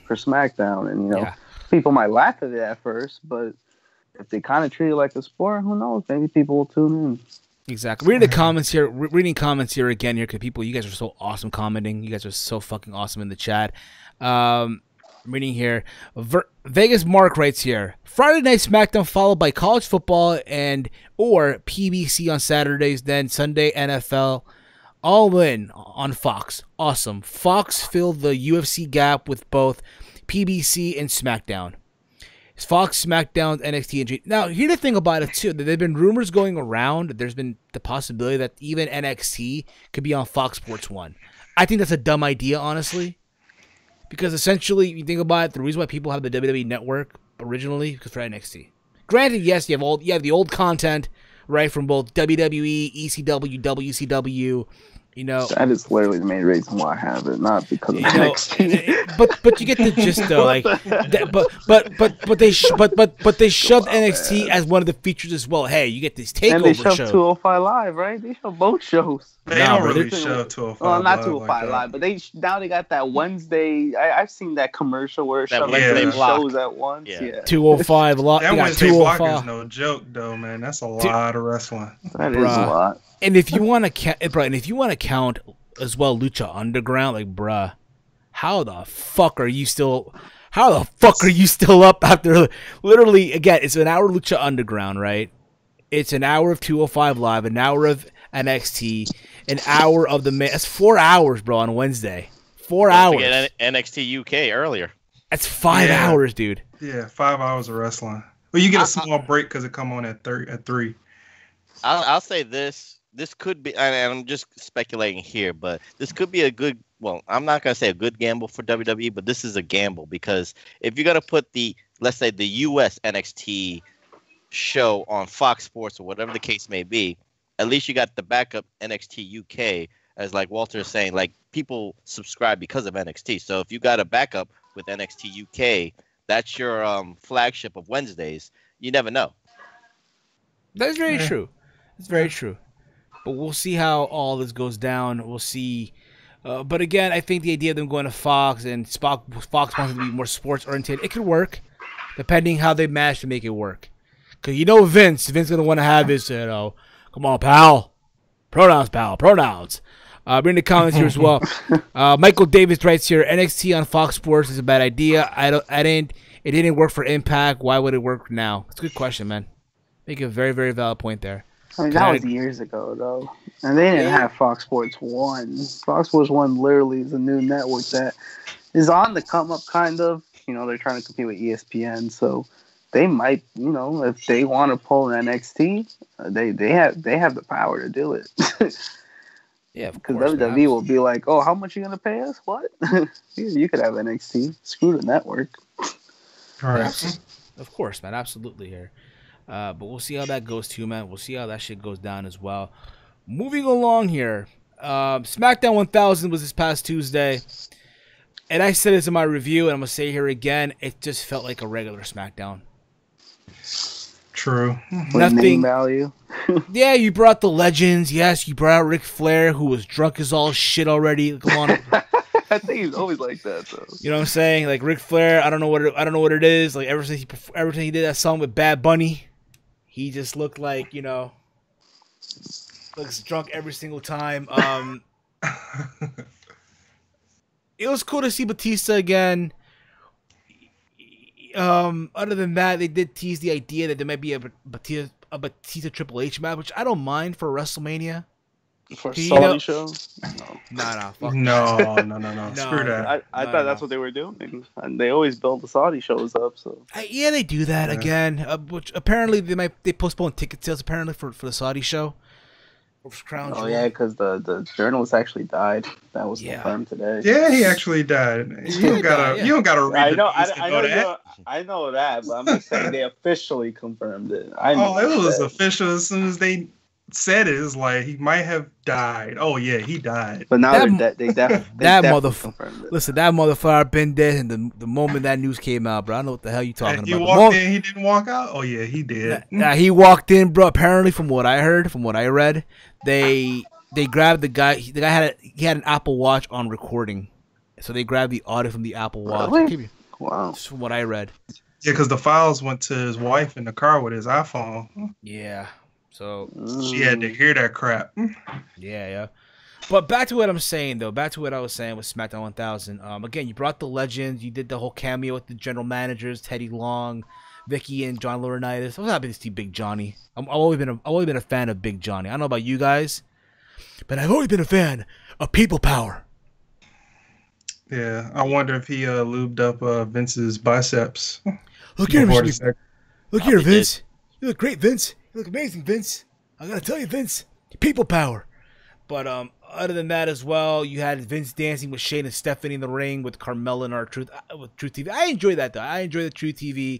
for SmackDown, and people might laugh at it at first, but if they kind of treat it like a sport, who knows? Maybe people will tune in.
Exactly. Reading comments here again here, because you guys are so awesome commenting. You guys are so fucking awesome in the chat. I'm reading here. Vegas Mark writes here. Friday night SmackDown followed by college football and or PBC on Saturdays, then Sunday NFL. All in on Fox. Awesome. Fox filled the UFC gap with both PBC and SmackDown. Fox, SmackDown, NXT, and now here's the thing about it too. That there've been rumors going around that there's been the possibility that even NXT could be on Fox Sports 1. I think that's a dumb idea, honestly. Because essentially, you think about it, the reason why people have the WWE Network originally because for NXT. Granted, yes, you have the old content, right, from both WWE, ECW, WCW. You know,
that is literally the main reason why I have it, not because of NXT.
But you get the gist though, like, but they shoved NXT as one of the features as well. Hey, you get these takeover
and they shoved
shows.
205 Live, right? They shove both shows.
They don't really shove 205.
Well, not 205 Live, but now they got that Wednesday. I've seen that commercial where it shoved shows at once. Yeah.
205 Live.
That Wednesday block is no joke, though, man. That's a lot of wrestling.
That is a lot.
And if you want to count as well Lucha Underground, like, bruh, how the fuck are you still up after literally, again, it's an hour Lucha Underground, right? It's an hour of 205 Live, an hour of NXT, an hour of that's 4 hours, bro, on Wednesday. 4 hours.
NXT UK earlier.
That's 5 hours, dude.
Yeah, 5 hours of wrestling. Well, you get a small break because it come on at 3.
I'll say this. This could be, and I'm just speculating here, but this could be a good, well, I'm not going to say a good gamble for WWE, but this is a gamble because if you're going to put let's say the US NXT show on Fox Sports or whatever the case may be, at least you got the backup NXT UK, as like Walter is saying, like people subscribe because of NXT. So if you got a backup with NXT UK, that's your flagship of Wednesdays. You never know.
That's very true. It's very true. But we'll see how all this goes down. We'll see. But again, I think the idea of them going to Fox and Fox wants to be more sports oriented, it could work, depending how they manage to make it work. Because Vince going to want to have his, come on, pal. Pronouns, pal. Pronouns. Bring the comments here as well. Michael Davis writes here, NXT on Fox Sports is a bad idea. It didn't work for Impact. Why would it work now? That's a good question, man. Make a very, very valid point there.
I mean, that was years ago, though. And they didn't have Fox Sports 1. Fox Sports 1 literally is a new network that is on the come up, kind of. They're trying to compete with ESPN, so they might, if they want to pull an NXT, they have the power to do it.
Yeah,
because WWE will be like, oh, how much are you going to pay us? What? You could have NXT. Screw the network.
All right.
Of course, man. Absolutely here. But we'll see how that goes too, man. We'll see how that shit goes down as well. Moving along here. SmackDown 1000 was this past Tuesday. And I said this in my review, and I'm going to say here again, it just felt like a regular SmackDown.
True.
Nothing value.
Yeah, you brought the legends. Yes, you brought out Ric Flair, who was drunk as all shit already. Come on.
I think he's always like that, though.
You know what I'm saying? Like Ric Flair, I don't know what it is. Like ever since he did that song with Bad Bunny, he just looked like, looks drunk every single time. It was cool to see Batista again. Other than that, they did tease the idea that there might be a Batista Triple H match, which I don't mind for WrestleMania.
For a Saudi show?
No.
No. Screw that.
I thought that's what they were doing. And they always build the Saudi shows up. So
yeah, they do that again. Which apparently they postponed ticket sales apparently for the Saudi show. Crown Jewel.
Yeah, because the journalist actually died. That was confirmed today.
Yeah, he actually died. You don't gotta read
I know that, but I'm just saying they officially confirmed it.
It was official as soon as they said it. It's like he might have died. Oh yeah, he died.
But now they definitely confirmed it.
Listen, that motherfucker been dead, and the moment that news came out, bro, I don't know what the hell you talking about.
He walked in, he didn't walk out. Oh yeah, he did.
Nah, he walked in, bro. Apparently, from what I heard, from what I read, they grabbed the guy. The guy had an Apple Watch on recording, so they grabbed the audio from the Apple Watch.
Really? Wow.
Just from what I read.
Yeah, because the files went to his wife in the car with his iPhone.
Yeah. So
she had to hear that crap.
Yeah. But back to what I'm saying, though. Back to what I was saying with SmackDown 1000. Again, you brought the legends. You did the whole cameo with the general managers, Teddy Long, Vicky, and John Laurinaitis. I was happy to see Big Johnny. I've always been a fan of Big Johnny. I don't know about you guys, but I've always been a fan of People Power.
Yeah, I wonder if he lubed up Vince's biceps.
Look here, look here, Vince. You look great, Vince. You look amazing, Vince. I gotta tell you, Vince. People Power. But other than that as well, you had Vince dancing with Shane and Stephanie in the ring with Carmella and R-Truth with Truth TV. I enjoy that, though. I enjoy the Truth TV.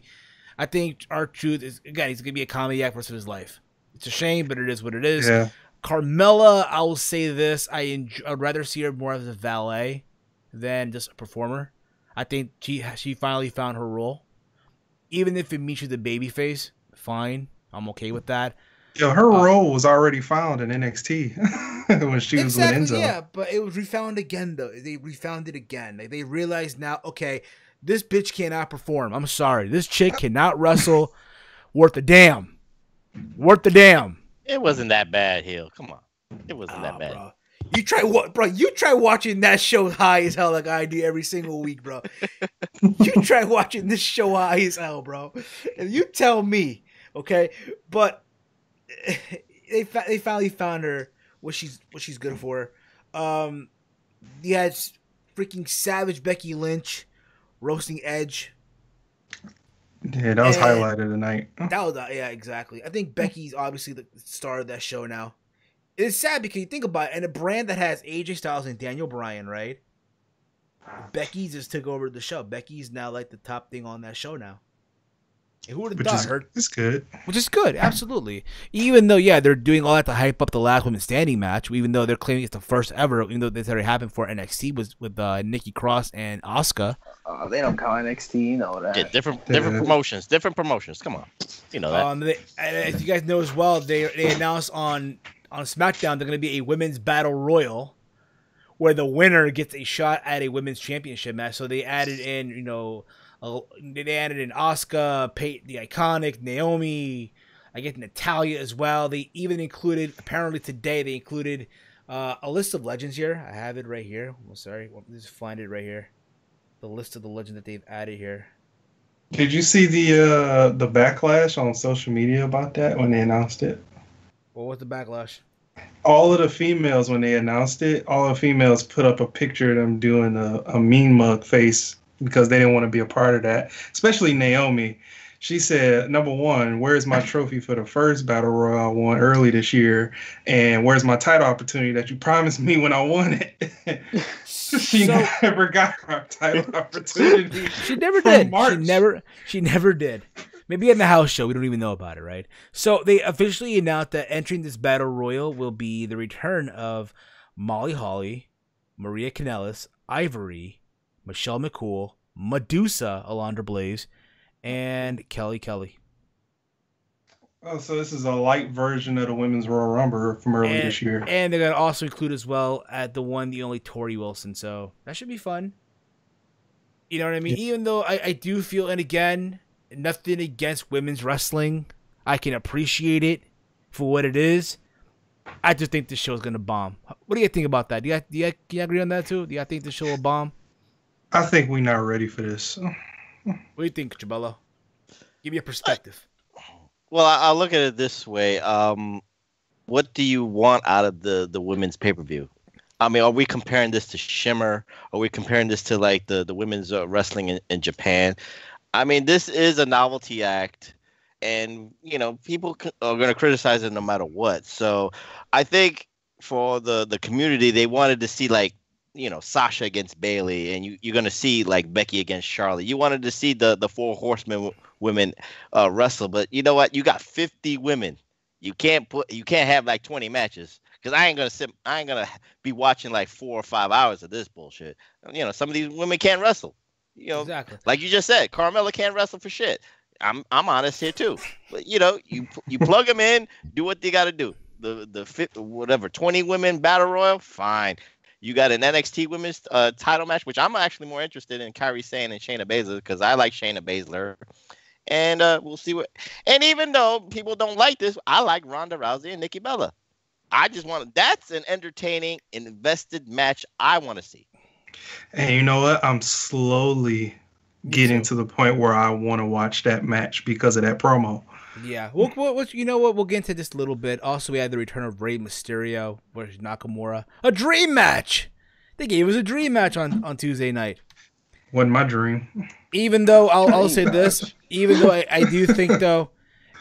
I think R-Truth is, again, he's going to be a comedy act for the rest of his life. It's a shame, but it is what it is.
Yeah.
Carmella, I will say this. I'd rather see her more as a valet than just a performer. I think she finally found her role. Even if it meets you the babyface, fine. I'm okay with that.
Yo, her role was already found in NXT when she was with Enzo.
Yeah, but it was refound again, though. They refound it again. They realized now, okay, this bitch cannot perform. I'm sorry. This chick cannot wrestle worth a damn. Worth a damn.
It wasn't that bad, Hill. Come on. It wasn't that bad.
Bro. You try watching that show high as hell like I do every single week, bro. You try watching this show high as hell, bro. And you tell me, okay? But they finally found her what she's good for. You had freaking savage Becky Lynch roasting Edge.
Yeah, that was highlighted tonight.
That was yeah, exactly. I think Becky's obviously the star of that show now. It's sad because you think about it, and a brand that has AJ Styles and Daniel Bryan, right? Becky just took over the show. Becky's now like the top thing on that show now. And who would have thought her?
It's good.
Which is good, absolutely. Even though, yeah, they're doing all that to hype up the last women's standing match, even though they're claiming it's the first ever, even though this already happened for NXT was with Nikki Cross and Asuka.
They don't count NXT, you know that.
Yeah, different promotions. Come on, you know that.
As you guys know as well, they announced on SmackDown they're going to be a women's battle royal, where the winner gets a shot at a women's championship match. So they added in, they added in Asuka, the Iconic, Naomi, I guess Natalya as well. They even included, apparently today, they included a list of legends here. I have it right here. Oh, sorry, let me just find it right here. The list of the legends that they've added here.
Did you see the backlash on social media about that when they announced it?
What was the backlash?
All of the females, when they announced it, all the females put up a picture of them doing a mean mug face because they didn't want to be a part of that, especially Naomi. She said, number one, where's my trophy for the first Battle Royal I won early this year? And where's my title opportunity that you promised me when I won it? She never got her title opportunity.
She never did. She never did. Maybe in the house show, we don't even know about it, right? So they officially announced that entering this Battle Royal will be the return of Molly Holly, Maria Kanellis, Ivory, Michelle McCool, Medusa, Alundra Blaze, and Kelly Kelly.
Oh, so this is a light version of the Women's Royal Rumble from earlier this year.
And they're going to also include as well at the only Tori Wilson. So that should be fun. You know what I mean? Yeah. Even though I do feel, and again, nothing against women's wrestling. I can appreciate it for what it is. I just think this show is going to bomb. What do you think about that? Do you agree on that too? Do you think the show will bomb?
I think we're not ready for this.
What do you think, Chabello? Give me a perspective.
Well, I'll look at it this way. What do you want out of the women's pay-per-view? I mean, are we comparing this to Shimmer? Are we comparing this to like the women's wrestling in Japan? I mean, this is a novelty act, and people are going to criticize it no matter what. So I think for the community, they wanted to see like Sasha against Bayley, and you're going to see like Becky against Charlotte. You wanted to see the four horsemen women wrestle, but you know what? You got 50 women. You can't have like 20 matches, because I ain't gonna be watching like 4 or 5 hours of this bullshit. Some of these women can't wrestle.
Exactly.
Like you just said, Carmella can't wrestle for shit. I'm honest here too. But you plug them in, do what they got to do. The 20 women battle royal, fine. You got an NXT women's title match, which I'm actually more interested in Kairi Sane and Shayna Baszler, because I like Shayna Baszler. And we'll see what. And even though people don't like this, I like Ronda Rousey and Nikki Bella. I just want that's an entertaining, invested match I want to see.
And you know what? I'm slowly getting to the point where I want to watch that match because of that promo.
Yeah, you know what? We'll get into this a little bit. Also, we had the return of Rey Mysterio versus Nakamura, a dream match. They gave us a dream match on Tuesday night.
Wasn't my dream.
Even though I'll say this, even though I do think though,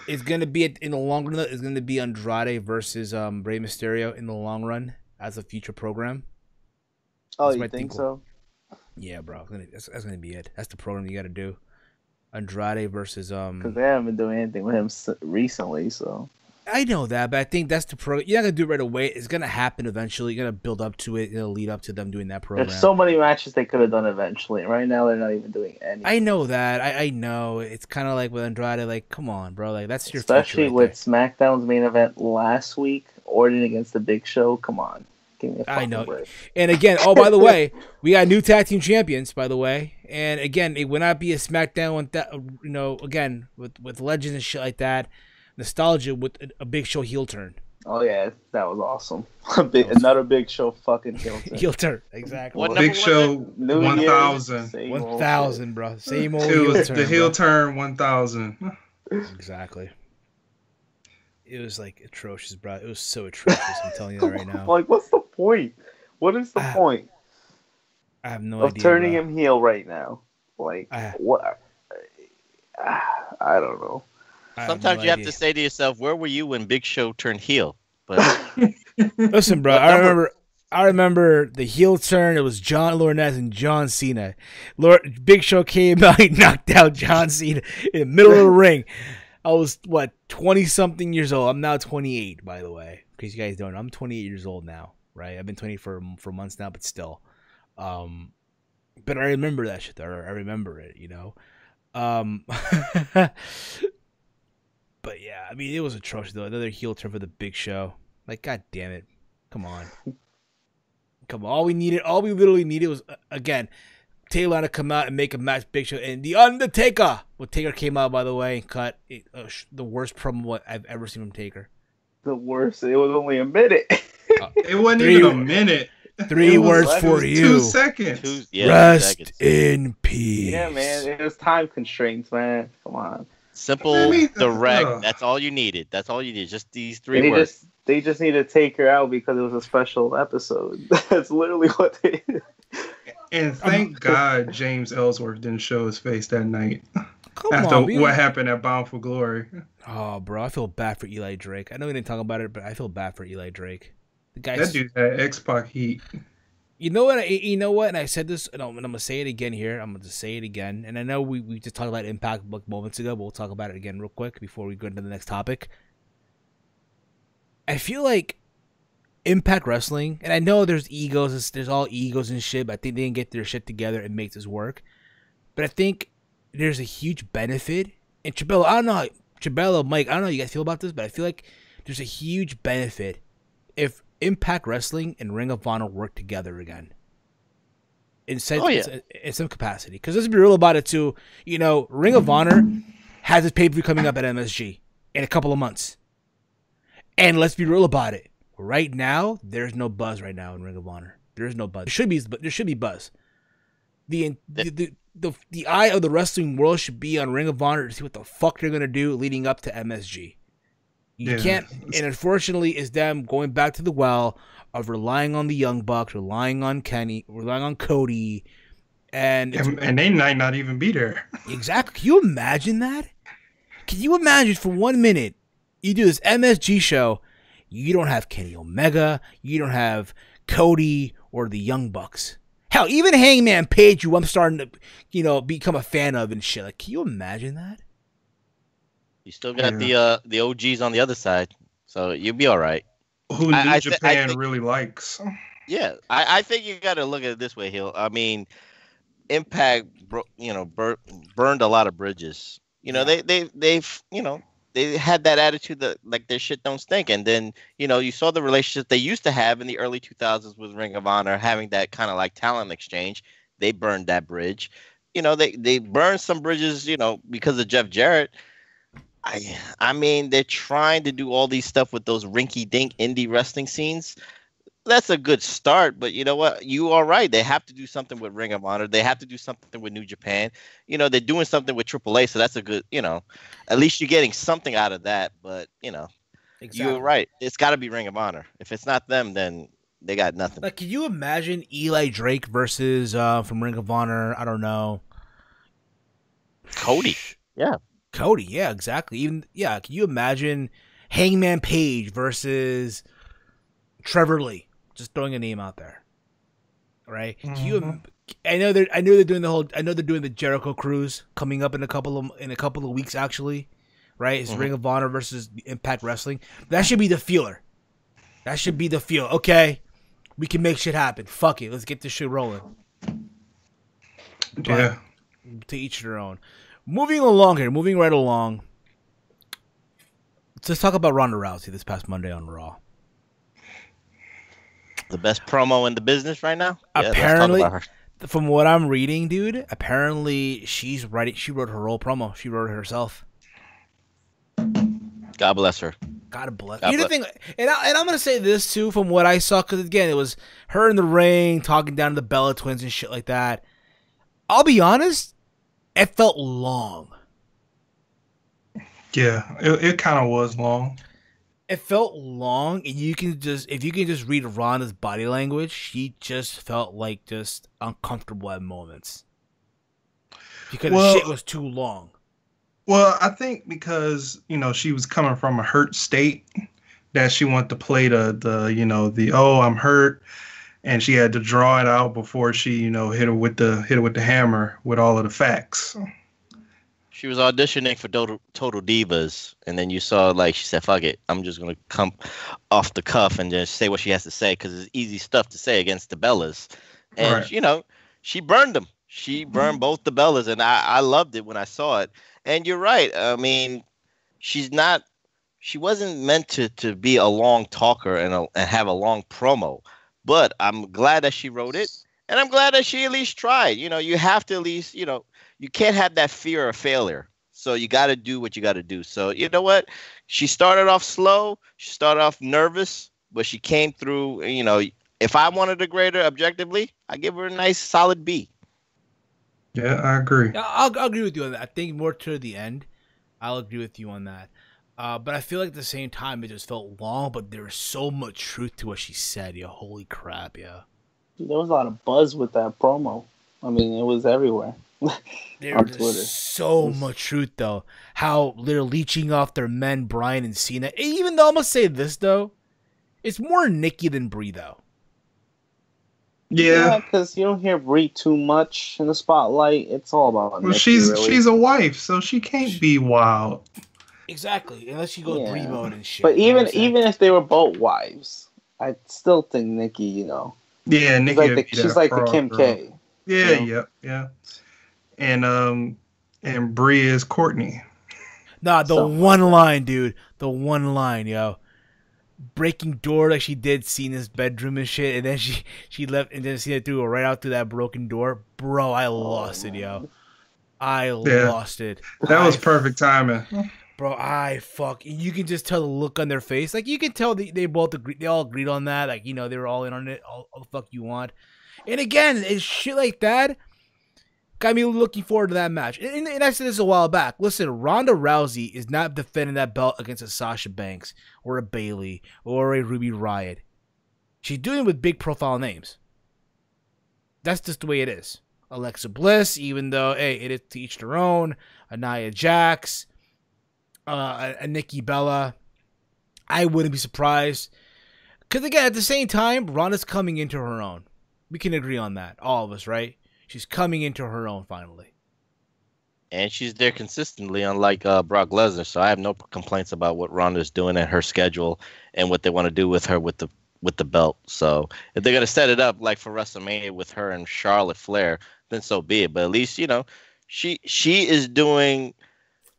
it's gonna be in the long run. It's gonna be Andrade versus Rey Mysterio in the long run as a future program.
Oh, you think so?
Yeah, bro. That's gonna be it. That's the program you got to do. Andrade versus
Because they haven't been doing anything with him recently, so.
I know that, but I think that's the program. You're not gonna do it right away. It's gonna happen eventually. You're gonna build up to it. It'll lead up to them doing that program.
There's so many matches they could have done eventually. Right now, they're not even doing any.
I know that. I know. It's kind of like with Andrade. Like, come on, bro. Like, that's your
especially
future
with SmackDown's main event last week, Orton against the Big Show. Come on, give me a fucking
I know.
break.
And again, oh, by the way, we got new tag team champions. By the way, and again, it would not be a SmackDown with that. You know, again with legends and shit like that. Nostalgia with a Big Show heel turn.
Oh yeah, that was awesome. Another Big Show fucking heel turn.
Heel turn, exactly.
What
Big Show 1000.
1000, bro. Same old
It
heel
was
turn.
the heel
bro.
turn 1000.
Exactly. It was like atrocious, bro. It was so atrocious. I'm telling you that right now.
Like, what's the point? What is the point
I have no
of
idea.
turning
bro.
him heel right now? Like, what? I don't know.
Sometimes you have to say to yourself, "Where were you when Big Show turned heel?" But
Listen, bro. I remember the heel turn. It was John Laurinaitis and John Cena. Big Show came out. He knocked out John Cena in the middle of the ring. I was 20-something years old. I'm now 28, by the way. In case you guys don't know, I'm 28 years old now. Right? I've been 20 for months now, but still. But I remember that shit. I remember it. You know. But yeah, I mean, it was atrocious though. Another heel turn for the Big Show. Like, god damn it. Come on. All we literally needed was, again, Taylor to come out and make a match Big Show. And The Undertaker. Well, Taker came out, by the way, and cut the worst promo I've ever seen from Taker.
The worst. It was only a minute.
It wasn't even a minute.
3 words for you.
2 seconds.
Rest in peace.
Yeah, man. It was time constraints, man. Come on.
simple, direct. That's all you needed. That's all you needed. Just these 3 words.
They just need to take her out because it was a special episode. That's literally what they did.
And thank God James Ellsworth didn't show his face that night.
After
what happened at Bound for Glory.
Oh, bro, I feel bad for Eli Drake. I know we didn't talk about it, but I feel bad for Eli Drake. The guy.
That dude had X-Pac heat.
You know what? And I said this, and I'm gonna say it again here. I'm gonna say it again. And I know we just talked about Impact moments ago, but we'll talk about it again real quick before we go into the next topic. I feel like Impact Wrestling, and I know there's egos, there's all egos and shit, but I think they can get their shit together and make this work. But I think there's a huge benefit. And Chabello, I don't know, Chabello, Mike, I don't know how you guys feel about this, but I feel like there's a huge benefit if Impact Wrestling and Ring of Honor work together again. In some capacity. Because let's be real about it too. You know, Ring of Honor has its pay-per-view coming up at MSG in a couple of months. And let's be real about it. Right now, there's no buzz right now in Ring of Honor. There is no buzz. There should be buzz. The eye of the wrestling world should be on Ring of Honor to see what the fuck they're gonna do leading up to MSG. You can't, and unfortunately, it's them going back to the well of relying on the Young Bucks, relying on Kenny, relying on Cody, and
they might not even be there.
Exactly. Can you imagine that? Can you imagine for 1 minute you do this MSG show? You don't have Kenny Omega. You don't have Cody or the Young Bucks. Hell, even Hangman Page, who I'm starting to, become a fan of and shit. Like, can you imagine that?
You still got the OGs on the other side, so you'll be all right.
Who New Japan really likes.
Yeah, I think you got to look at it this way, Hill. I mean, Impact, burned a lot of bridges. They had that attitude that like their shit don't stink. And then, you saw the relationship they used to have in the early 2000s with Ring of Honor, having that kind of like talent exchange. They burned that bridge. They burned some bridges, because of Jeff Jarrett. I mean, they're trying to do all these stuff with those rinky-dink indie wrestling scenes. That's a good start, but you know what? You are right. They have to do something with Ring of Honor. They have to do something with New Japan. You know, they're doing something with AAA, so that's a good, you know, at least you're getting something out of that. But, you know, you're right. It's got to be Ring of Honor. If it's not them, then they got nothing.
Like, can you imagine Eli Drake versus from Ring of Honor? I don't know.
Cody. Yeah.
Cody. Yeah, exactly. Can you imagine Hangman Page versus Trevor Lee? Just throwing a name out there, right?
Mm-hmm.
I know they're doing the Jericho Cruise coming up in a couple of weeks actually, right? It's Ring of Honor versus Impact Wrestling. That should be the feeler. Okay, we can make shit happen. Fuck it, let's get this shit rolling.
Yeah.
But to each their own. Moving right along. Let's talk about Ronda Rousey this past Monday on Raw.
The best promo in the business right now?
Apparently, from what I'm reading, dude, apparently she wrote her whole promo. She wrote it herself.
God bless her.
God bless. You know, and I'm going to say this, too, from what I saw, because, again, it was her in the ring, talking down to the Bella Twins and shit like that. I'll be honest, it felt long.
Yeah, it kind of was long.
It felt long, and if you can just read Ronda's body language, she just felt like just uncomfortable at moments because the shit was too long.
Well, I think because she was coming from a hurt state that she wanted to play the I'm hurt, and she had to draw it out before she hit her with the hammer with all of the facts.
She was auditioning for Total Divas, and then you saw, like, she said, fuck it, I'm just going to come off the cuff and just say what she has to say, because it's easy stuff to say against the Bellas. And, she burned them. She burned both the Bellas, and I loved it when I saw it. And you're right. I mean, she wasn't meant to be a long talker and have a long promo, but I'm glad that she wrote it, and I'm glad that she at least tried. You have to at least, you can't have that fear of failure. So you got to do what you got to do. So you know what? She started off slow. She started off nervous, but she came through. If I wanted to grade her objectively, I give her a nice solid B.
Yeah, I agree.
I'll agree with you on that. I think more to the end, I'll agree with you on that. But I feel like at the same time, it just felt long, but there was so much truth to what she said. Yo, holy crap, yeah.
There was a lot of buzz with that promo. I mean, it was everywhere.
There was so much truth, though. How they're leeching off their men, Bryan and Cena. Even though I'm going to say this, though, it's more Nikki than Brie, though.
Yeah,
because you don't hear Brie too much in the spotlight. It's all about Nikki,
she's a wife, so she can't be wild.
Exactly, unless she goes Brie mode and shit.
But even if they were both wives, I still think Nikki,
Yeah, Nikki.
She's like the Kim K.
Yeah, yeah. And Brie is Courtney.
Nah, the one line, dude. The one line, yo. Breaking door like she did Cena's bedroom and shit, and then she left, and then Cena threw her right out through that broken door. Bro, I lost it, yo. I lost it.
That was perfect timing.
Bro, you can just tell the look on their face. Like, you can tell they both agreed. They all agreed on that. Like, they were all in on it. All the fuck you want. And again, it's shit like that got me looking forward to that match. And I said this a while back. Listen, Ronda Rousey is not defending that belt against a Sasha Banks or a Bayley or a Ruby Riott. She's doing it with big profile names. That's just the way it is. Alexa Bliss, even though, hey, it is to each their own. A Nia Jax, a Nikki Bella. I wouldn't be surprised. Because, again, at the same time, Ronda's coming into her own. We can agree on that. All of us, right? She's coming into her own finally.
And she's there consistently, unlike Brock Lesnar. So I have no complaints about what Ronda's doing and her schedule and what they want to do with her with the belt. So if they're gonna set it up like for WrestleMania with her and Charlotte Flair, then so be it. But at least she is doing.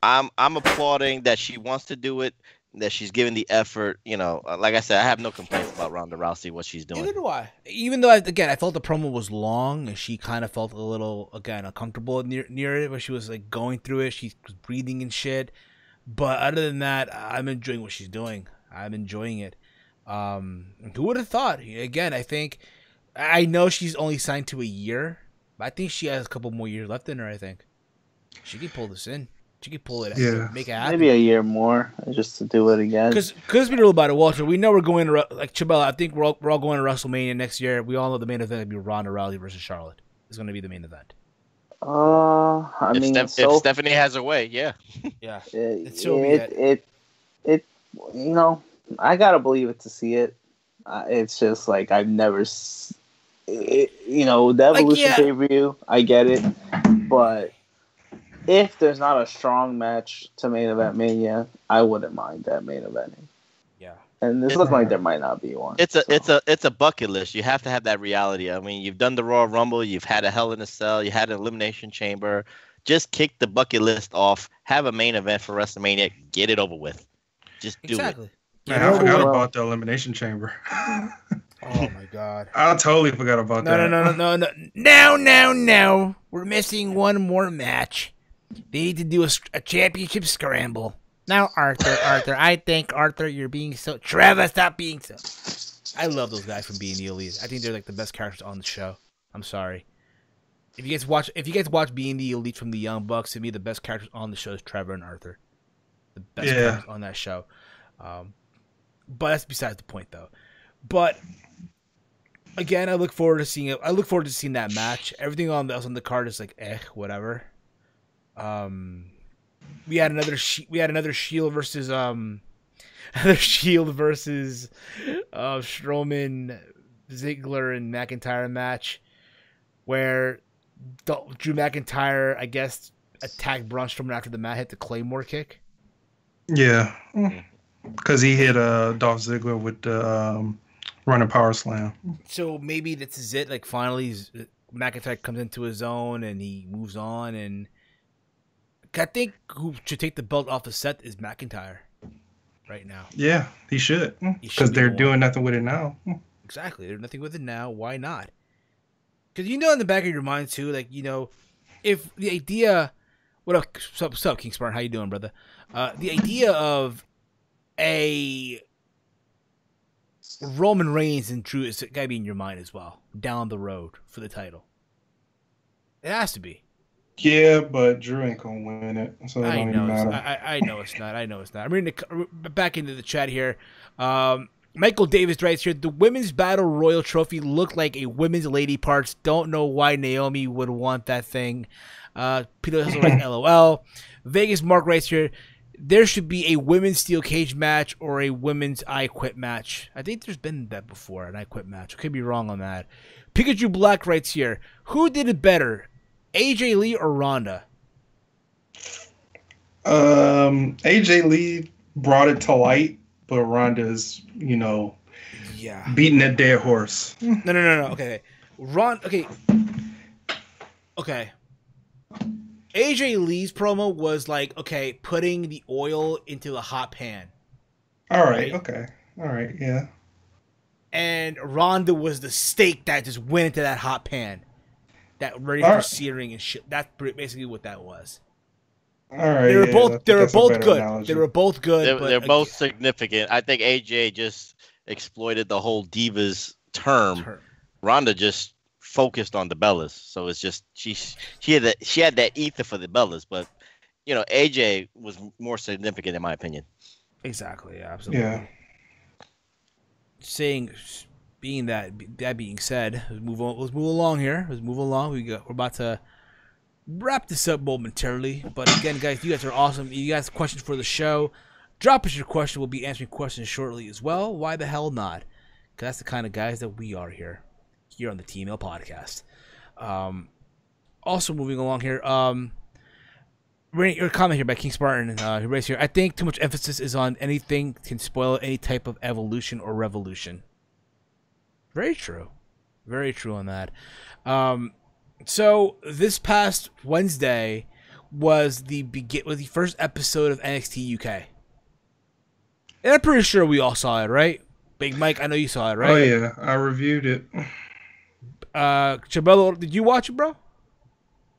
I'm applauding that she wants to do it, that she's giving the effort. Like I said, I have no complaints about Ronda Rousey, what she's doing.
Neither do I. Even though, I felt the promo was long, and she kind of felt a little, again, uncomfortable near it, where she was, like, going through it. She was breathing and shit. But other than that, I'm enjoying what she's doing. I'm enjoying it. Who would have thought? Again, I know she's only signed to a year, but I think she has a couple more years left in her. I think she can pull this in. She can pull it.
Yeah.
Make it happen.
Maybe a year more just to do it again.
Because be real about it, Walter. We know we're going to like Chabella. I think we're all going to WrestleMania next year. We all know the main event will be Ronda Rousey versus Charlotte. It's going to be the main event.
If Stephanie has her way, yeah.
Yeah.
It you know, I gotta believe it to see it. It's just like I've never, the Evolution pay-per-view. I get it, but if there's not a strong match to main event Mania, I wouldn't mind that main eventing.
Yeah.
And this looks like there might not be one.
It's a bucket list. You have to have that reality. I mean, you've done the Royal Rumble, you've had a Hell in a Cell, you had an Elimination Chamber. Just kick the bucket list off. Have a main event for WrestleMania. Get it over with. Just do it.
Man, I forgot about the Elimination Chamber.
Oh my God!
I totally forgot about that.
No! We're missing one more match. They need to do a championship scramble. Now, Arthur, I think you're being so. Trevor, stop being so. I love those guys from being the Elite. I think they're like the best characters on the show. I'm sorry. If you guys watch Being the Elite from the Young Bucks, to me the best characters on the show is Trevor and Arthur. The best characters on that show. But that's besides the point, though. But again, I look forward to seeing it. I look forward to seeing that match. Everything else on the card is like, whatever. We had another Shield versus Strowman, Ziggler, and McIntyre match where Drew McIntyre, I guess, attacked Braun Strowman after the mat hit the Claymore kick.
Yeah, because he hit Dolph Ziggler with the running power slam.
So maybe this is it. Like finally, McIntyre comes into his own and he moves on. And I think who should take the belt off the set is McIntyre right now.
Yeah, he should. Because they're doing nothing with it now.
Exactly. They're nothing with it now. Why not? Because in the back of your mind too, like, if the idea, what's up, King Spartan? How you doing, brother? The idea of a Roman Reigns and Drew is gotta be in your mind as well down the road for the title. It has to be.
Yeah, but Drew ain't gonna win it, so it don't even matter.
I know it's not. I'm reading back into the chat here. Michael Davis writes here, the Women's Battle Royal Trophy looked like a women's lady parts. Don't know why Naomi would want that thing. Peter Hustle writes, LOL. Vegas Mark writes here, there should be a women's steel cage match or a women's I Quit match. I think there's been that before, an I Quit match. I could be wrong on that. Pikachu Black writes here, who did it better, AJ Lee or Ronda?
AJ Lee brought it to light, but Ronda's, beating that dead horse.
No. Okay. Okay. AJ Lee's promo was like, putting the oil into a hot pan.
All right. Okay. All right. Yeah.
And Ronda was the steak that just went into that hot pan. That ready for searing and shit. That's basically what that was.
All right.
They were both good. Analogy. They were both good.
They're both significant. I think AJ just exploited the whole divas term. Ronda just focused on the Bellas, so it's just she had that ether for the Bellas, but AJ was more significant in my opinion.
Exactly. Yeah, absolutely.
Yeah.
That being said, let's move along here. We're about to wrap this up momentarily. But again, guys, you guys are awesome. You guys have questions for the show, drop us your question. We'll be answering questions shortly as well. Why the hell not? Because that's the kind of guys that we are here on the TML podcast. Also moving along here, your comment here by King Spartan, who writes here, I think too much emphasis is on anything can spoil any type of evolution or revolution. Very true on that. So this past Wednesday was the first episode of NXT UK, and I'm pretty sure we all saw it, right? Big Mike, I know you saw it, right?
Oh yeah, I reviewed it.
Chabello, did you watch it, bro?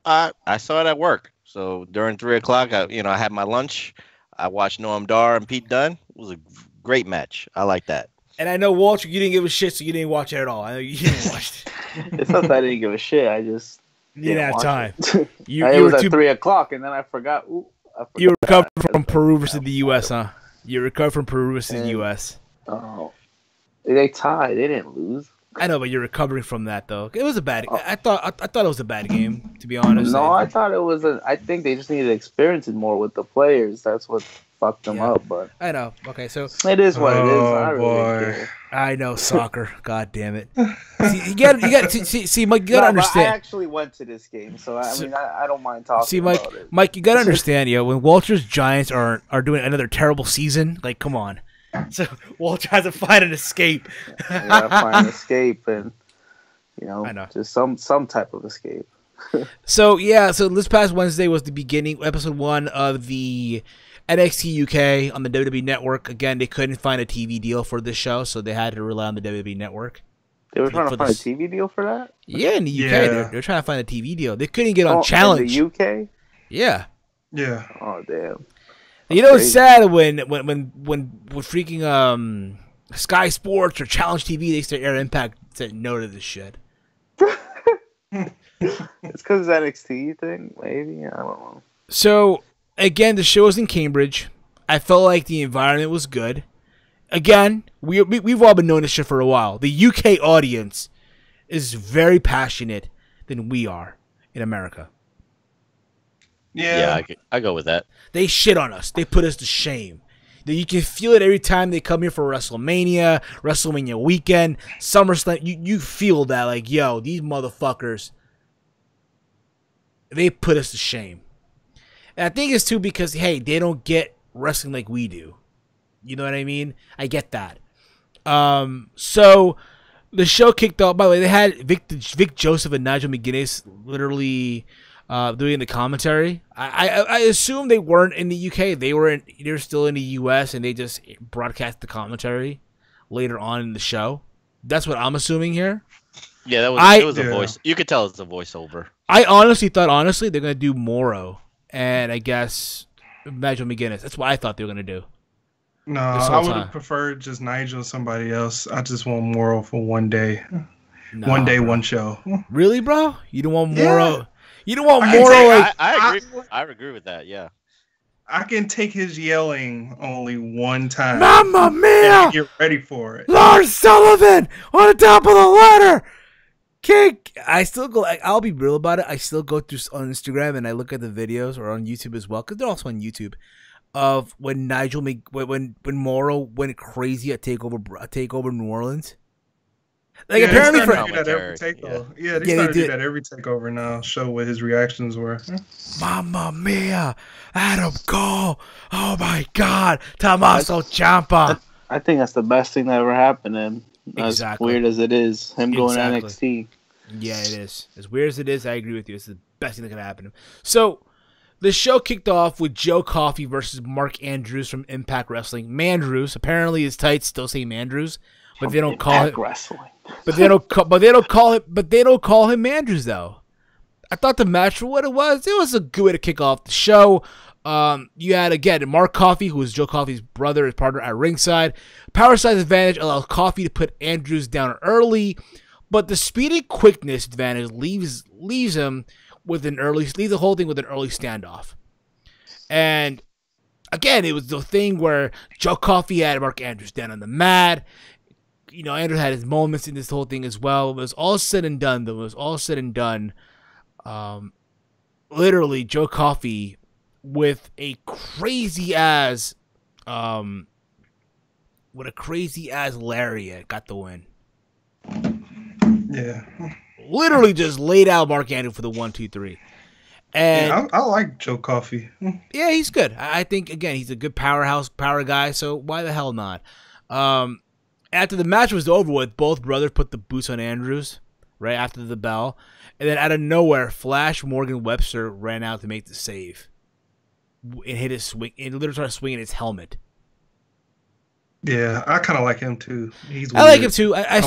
I saw it at work. So during 3 o'clock, I had my lunch. I watched Noam Dar and Pete Dunne. It was a great match. I like that.
And I know, Walter, you didn't give a shit, so you didn't watch it at all. I know you didn't watch it.
It's not that I didn't give a shit. I just
You didn't have
watch
time.
it.
It
It was at 3 o'clock, and then I forgot.
You recovered from Peru versus the U.S., huh? You recovered from Peru versus the U.S.
Oh, they tied. They didn't lose.
I know, but you're recovering from that, though. It was a bad. I thought it was a bad game, to be honest.
No, I thought it was I think they just needed to experience it more with the players. That's what fucked them up. But
I know. Okay, so
it is what it is. I really
boy.
didn't care.
I know soccer. God damn it. See, you got see, Mike. You gotta understand.
I actually went to this game, so I don't mind talking.
See, Mike.
About it.
Mike, you gotta understand, when Walter's Giants are doing another terrible season, like, come on. So Walter has to find an escape.
You gotta find an escape, and
I know.
just some type of escape.
So this past Wednesday was the beginning, episode 1 of the NXT UK on the WWE Network. Again, they couldn't find a TV deal for this show, so they had to rely on the WWE Network.
They were trying to find a TV deal for that?
Yeah, in the UK, they're trying to find a TV deal. They couldn't get on Challenge.
In the UK?
Yeah.
Yeah.
Oh damn.
You know, it's sad when freaking Sky Sports or Challenge TV, they say Air Impact said no to this shit.
It's because NXT thing, maybe. I don't know.
So again, the show was in Cambridge. I felt like the environment was good. Again, we've all been knowing this shit for a while. The UK audience is very passionate than we are in America.
Yeah, I go with that.
They shit on us. They put us to shame. You can feel it every time they come here for WrestleMania weekend, SummerSlam. You feel that, like, yo, these motherfuckers, they put us to shame. And I think it's too because, hey, they don't get wrestling like we do. You know what I mean? I get that. So the show kicked off. By the way, they had Vic Joseph and Nigel McGuinness literally doing the commentary. I assume they weren't in the UK. They were still in the US, and they just broadcast the commentary later on in the show. That's what I'm assuming here.
Yeah, it was a voice. You could tell it's a voiceover.
I honestly thought they're gonna do Morrow and I guess Nigel McGuinness. That's what I thought they were gonna do.
No, I would have preferred just Nigel or somebody else. I just want Morrow for one day. One day, one show.
Really, bro? You don't want Morrow?
Yeah.
You don't want Morrow?
I agree with that, yeah.
I can take his yelling only one time.
Mamma mia!
And get ready for it.
Lars Sullivan on the top of the ladder! Kick! I still go, I'll be real about it. I still go through on Instagram and I look at the videos, or on YouTube as well, because they're also on YouTube, of when when Morrow went crazy at Takeover New Orleans. Like, apparently for
do that every takeover. Yeah, they started to do that every takeover now. Show what his reactions were.
Mamma mia! Adam Cole! Oh my God! Tommaso Ciampa!
I think that's the best thing that ever happened, and as weird as it is, him going to NXT.
Yeah, it is. As weird as it is, I agree with you. It's the best thing that could happen. So, the show kicked off with Joe Coffey versus Mark Andrews from Impact Wrestling. Mandrews. Apparently, his tights still say Mandrews, but they don't call him
wrestling.
But they don't call him Mandrews though. I thought the match, for what it was a good way to kick off the show. You had, again, Mark Coffey, who was Joe Coffey's brother, his partner at ringside. Power size advantage allows Coffey to put Andrews down early, but the speed and quickness advantage leaves him with leaves the whole thing with an early standoff. And again, it was the thing where Joe Coffey had Mark Andrews down on the mat. You know, Andrews had his moments in this whole thing as well. It was all said and done, literally Joe Coffey with a crazy ass lariat got the win.
Yeah.
Literally just laid out Mark Andrews for the 1, 2, 3. And
yeah, I like Joe Coffey.
Yeah, he's good. I think, again, he's a good power guy, so why the hell not? After the match was over with, both brothers put the boots on Andrews right after the bell. And then out of nowhere, Flash Morgan Webster ran out to make the save. And hit his swing, and literally started swinging his helmet.
Yeah, I kind of like him too.
I like him too. I've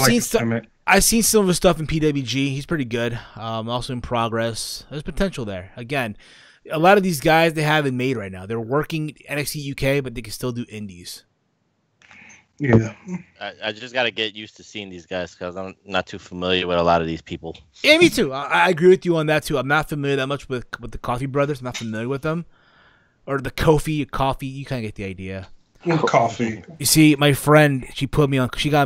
seen some of his stuff in PWG. He's pretty good. Also in progress. There's potential there. Again, A lot of these guys they haven't made right now. They're working NXT UK, but they can still do indies.
Yeah.
I just got to get used to seeing these guys because I'm not too familiar with a lot of these people.
Yeah, me too. I agree with you on that too. I'm not familiar that much with the Coffee Brothers. I'm not familiar with them. Or the coffee. You kind of get the idea.
Coffee.
You see, my friend, she got me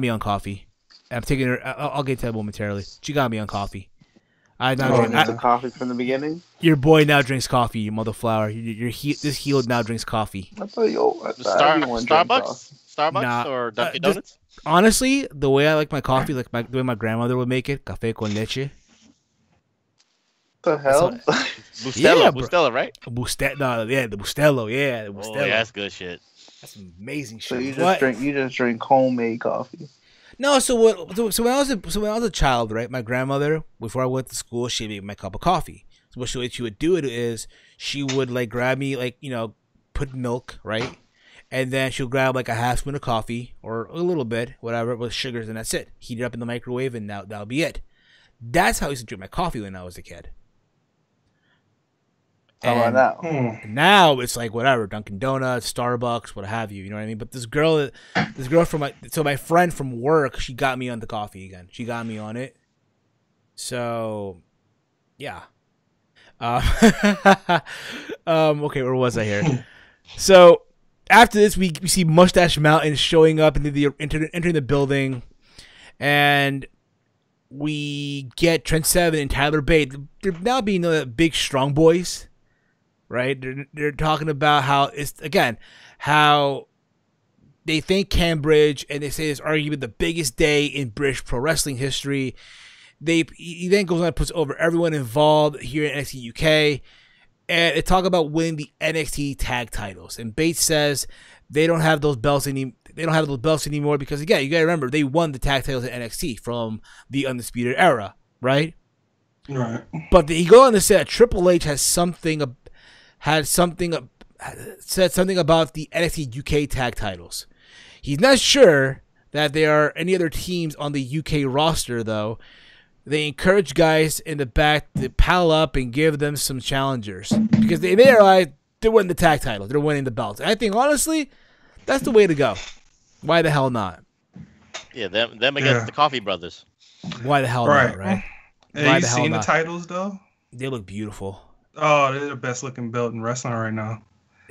on coffee. I'm taking her. I'll get to that momentarily. She got me on coffee.
Coffee from the beginning.
Your boy now drinks coffee. You mother flower. This heel now drinks coffee.
I thought
Starbucks or Dunkin' Donuts.
Honestly, the way I like my coffee, the way my grandmother would make it, café con leche.
The hell?
Bustelo, right?
The Bustelo, yeah, the Bustelo.
Oh, yeah, that's good shit.
That's amazing shit.
So you just drink homemade coffee.
No, so when I was a child, right? My grandmother, before I went to school, she'd make my cup of coffee. So what she would do is she would like grab me, like, you know, put milk, right? And then she'll grab like a half spoon of coffee or a little bit, whatever, with sugars, and that's it. Heat it up in the microwave, and that'll be it. That's how I used to drink my coffee when I was a kid.
How about now?
Now it's like whatever, Dunkin' Donuts, Starbucks, what have you. You know what I mean? But this girl from my friend from work, she got me on the coffee again. She got me on it. So, yeah. Okay, where was I here? So after this, we see Mustache Mountain showing up entering the building, and we get Trent Seven and Tyler Bate. They're now being the big strong boys. Right, they're talking about how they thank Cambridge and they say it's arguably the biggest day in British pro wrestling history. He then goes on and puts over everyone involved here in NXT UK, and they talk about winning the NXT tag titles. And Bates says they don't have those belts anymore because, again, you gotta remember they won the tag titles at NXT from the Undisputed Era, right?
Right.
But he goes on to say that Triple H said something about the NXT UK tag titles. He's not sure that there are any other teams on the UK roster, though. They encourage guys in the back to pile up and give them some challengers because they realize they're winning the tag titles, they're winning the belts. And I think honestly, that's the way to go. Why the hell not?
Yeah, them against the Coffee Brothers.
Why the hell not? Right?
Have you seen the titles though?
They look beautiful.
Oh, they're the best looking belt in wrestling right now.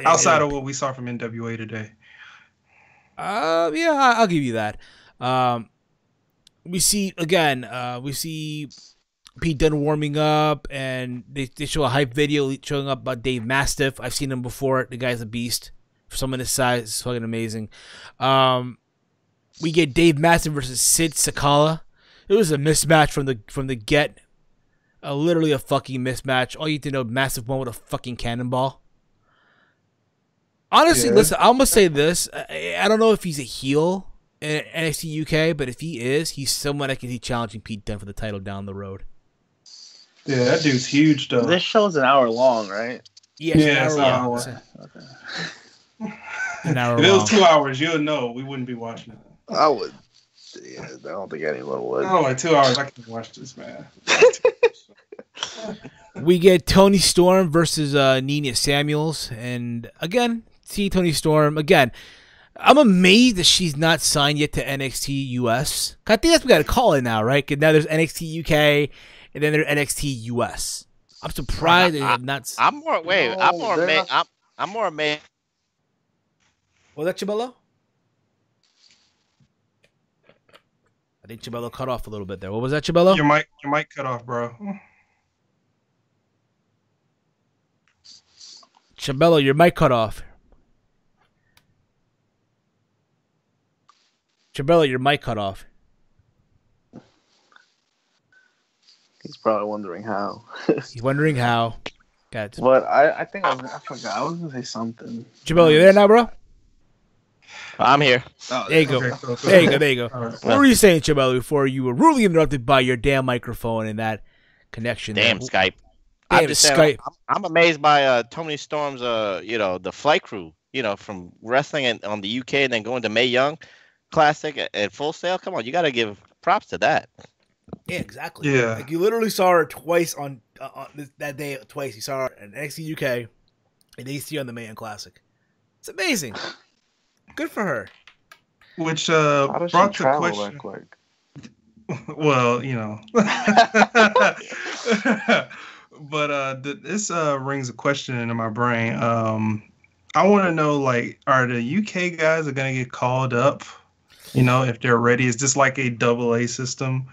Outside of what we saw from NWA today.
Yeah, I'll give you that. We see Pete Dunne warming up, and they show a hype video showing up about Dave Mastiff. I've seen him before. The guy's a beast. For someone his size, it's fucking amazing. We get Dave Mastiff versus Sid Sakala. It was a mismatch from the get. Literally a fucking mismatch. All you need to know, Mastiff won with a fucking cannonball. Honestly, listen, I'm gonna say this. I don't know if he's a heel in NXT UK, but if he is, he's someone I can see challenging Pete Dunne for the title down the road.
Yeah, that dude's huge, though.
This show's an hour long, right?
Yeah, it's an hour long.
Okay.
An hour
if it
long.
was 2 hours, you would know. We wouldn't be watching it.
I would. Yeah, I don't think anyone would.
Oh, like 2 hours. I can watch this, man.
We get Toni Storm versus Nina Samuels, and again, see Toni Storm again. I'm amazed that she's not signed yet to NXT US. I think that's what we got to call it now, right? Because now there's NXT UK, and then there's NXT US. I'm surprised they have not.
I'm more amazed.
Was that Chabello? I think Chabello cut off a little bit there. What was that, Chabello?
Your mic cut off, bro.
Chabello, your mic cut off. Chabello, your mic cut off.
He's probably wondering how.
He's wondering how. God.
But I think I forgot. I was gonna say something.
Chabello, you there now, bro?
I'm here.
Oh,
there you go.
Okay,
There you go.
Right.
What were you saying, Chabello, before you were rudely interrupted by your damn microphone and that connection?
Damn
there?
Skype.
Damn
I'm just
Skype.
saying, I'm amazed by Toni Storm's, the flight crew, from wrestling on the UK and then going to Mae Young Classic at Full Sail. Come on, you got to give props to that.
Yeah, exactly.
Yeah.
Like you literally saw her twice on that day. Twice you saw her in NXT UK and AC on the Mayhem Classic. It's amazing. Good for her.
Which
How does she
brought the
travel that
question.
quick?
Well, you know. But this rings a question into my brain. I want to know, like, are the UK guys are gonna get called up? You know, if they're ready, is this like a double A system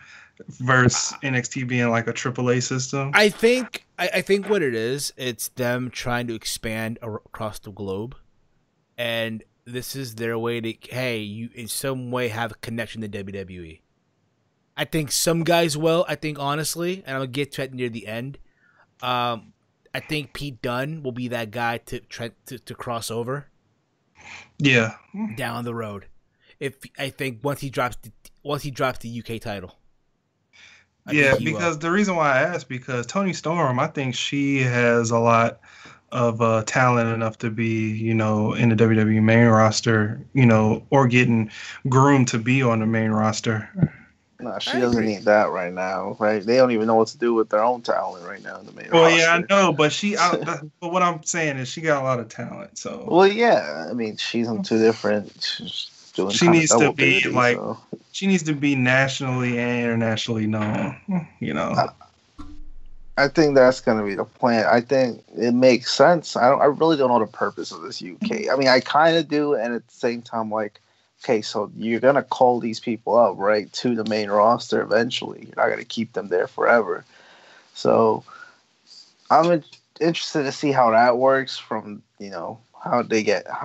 versus NXT being like a triple A system?
I think what it is, it's them trying to expand across the globe, and this is their way to, hey, you in some way have a connection to WWE. I think some guys will. I think honestly, and I'll get to it near the end. I think Pete Dunne will be that guy to try to cross over.
Yeah,
down the road. I think once he drops the UK title.
Yeah, because the reason why I asked, because Toni Storm, I think she has a lot of talent enough to be, you know, in the WWE main roster, you know, or getting groomed to be on the main roster.
No, she doesn't need that right now, right? They don't even know what to do with their own talent right now in the main roster.
Well, yeah, I know, but but what I'm saying is she got a lot of talent. So,
well, yeah, I mean, she's on two different.
She needs to be she needs to be nationally and internationally known. You know,
I think that's gonna be the plan. I think it makes sense. I really don't know the purpose of this UK. I mean, I kind of do, and at the same time, like, okay, so you're gonna call these people up, right, to the main roster eventually. You're not gonna keep them there forever. So I'm interested to see how that works. From, you know, how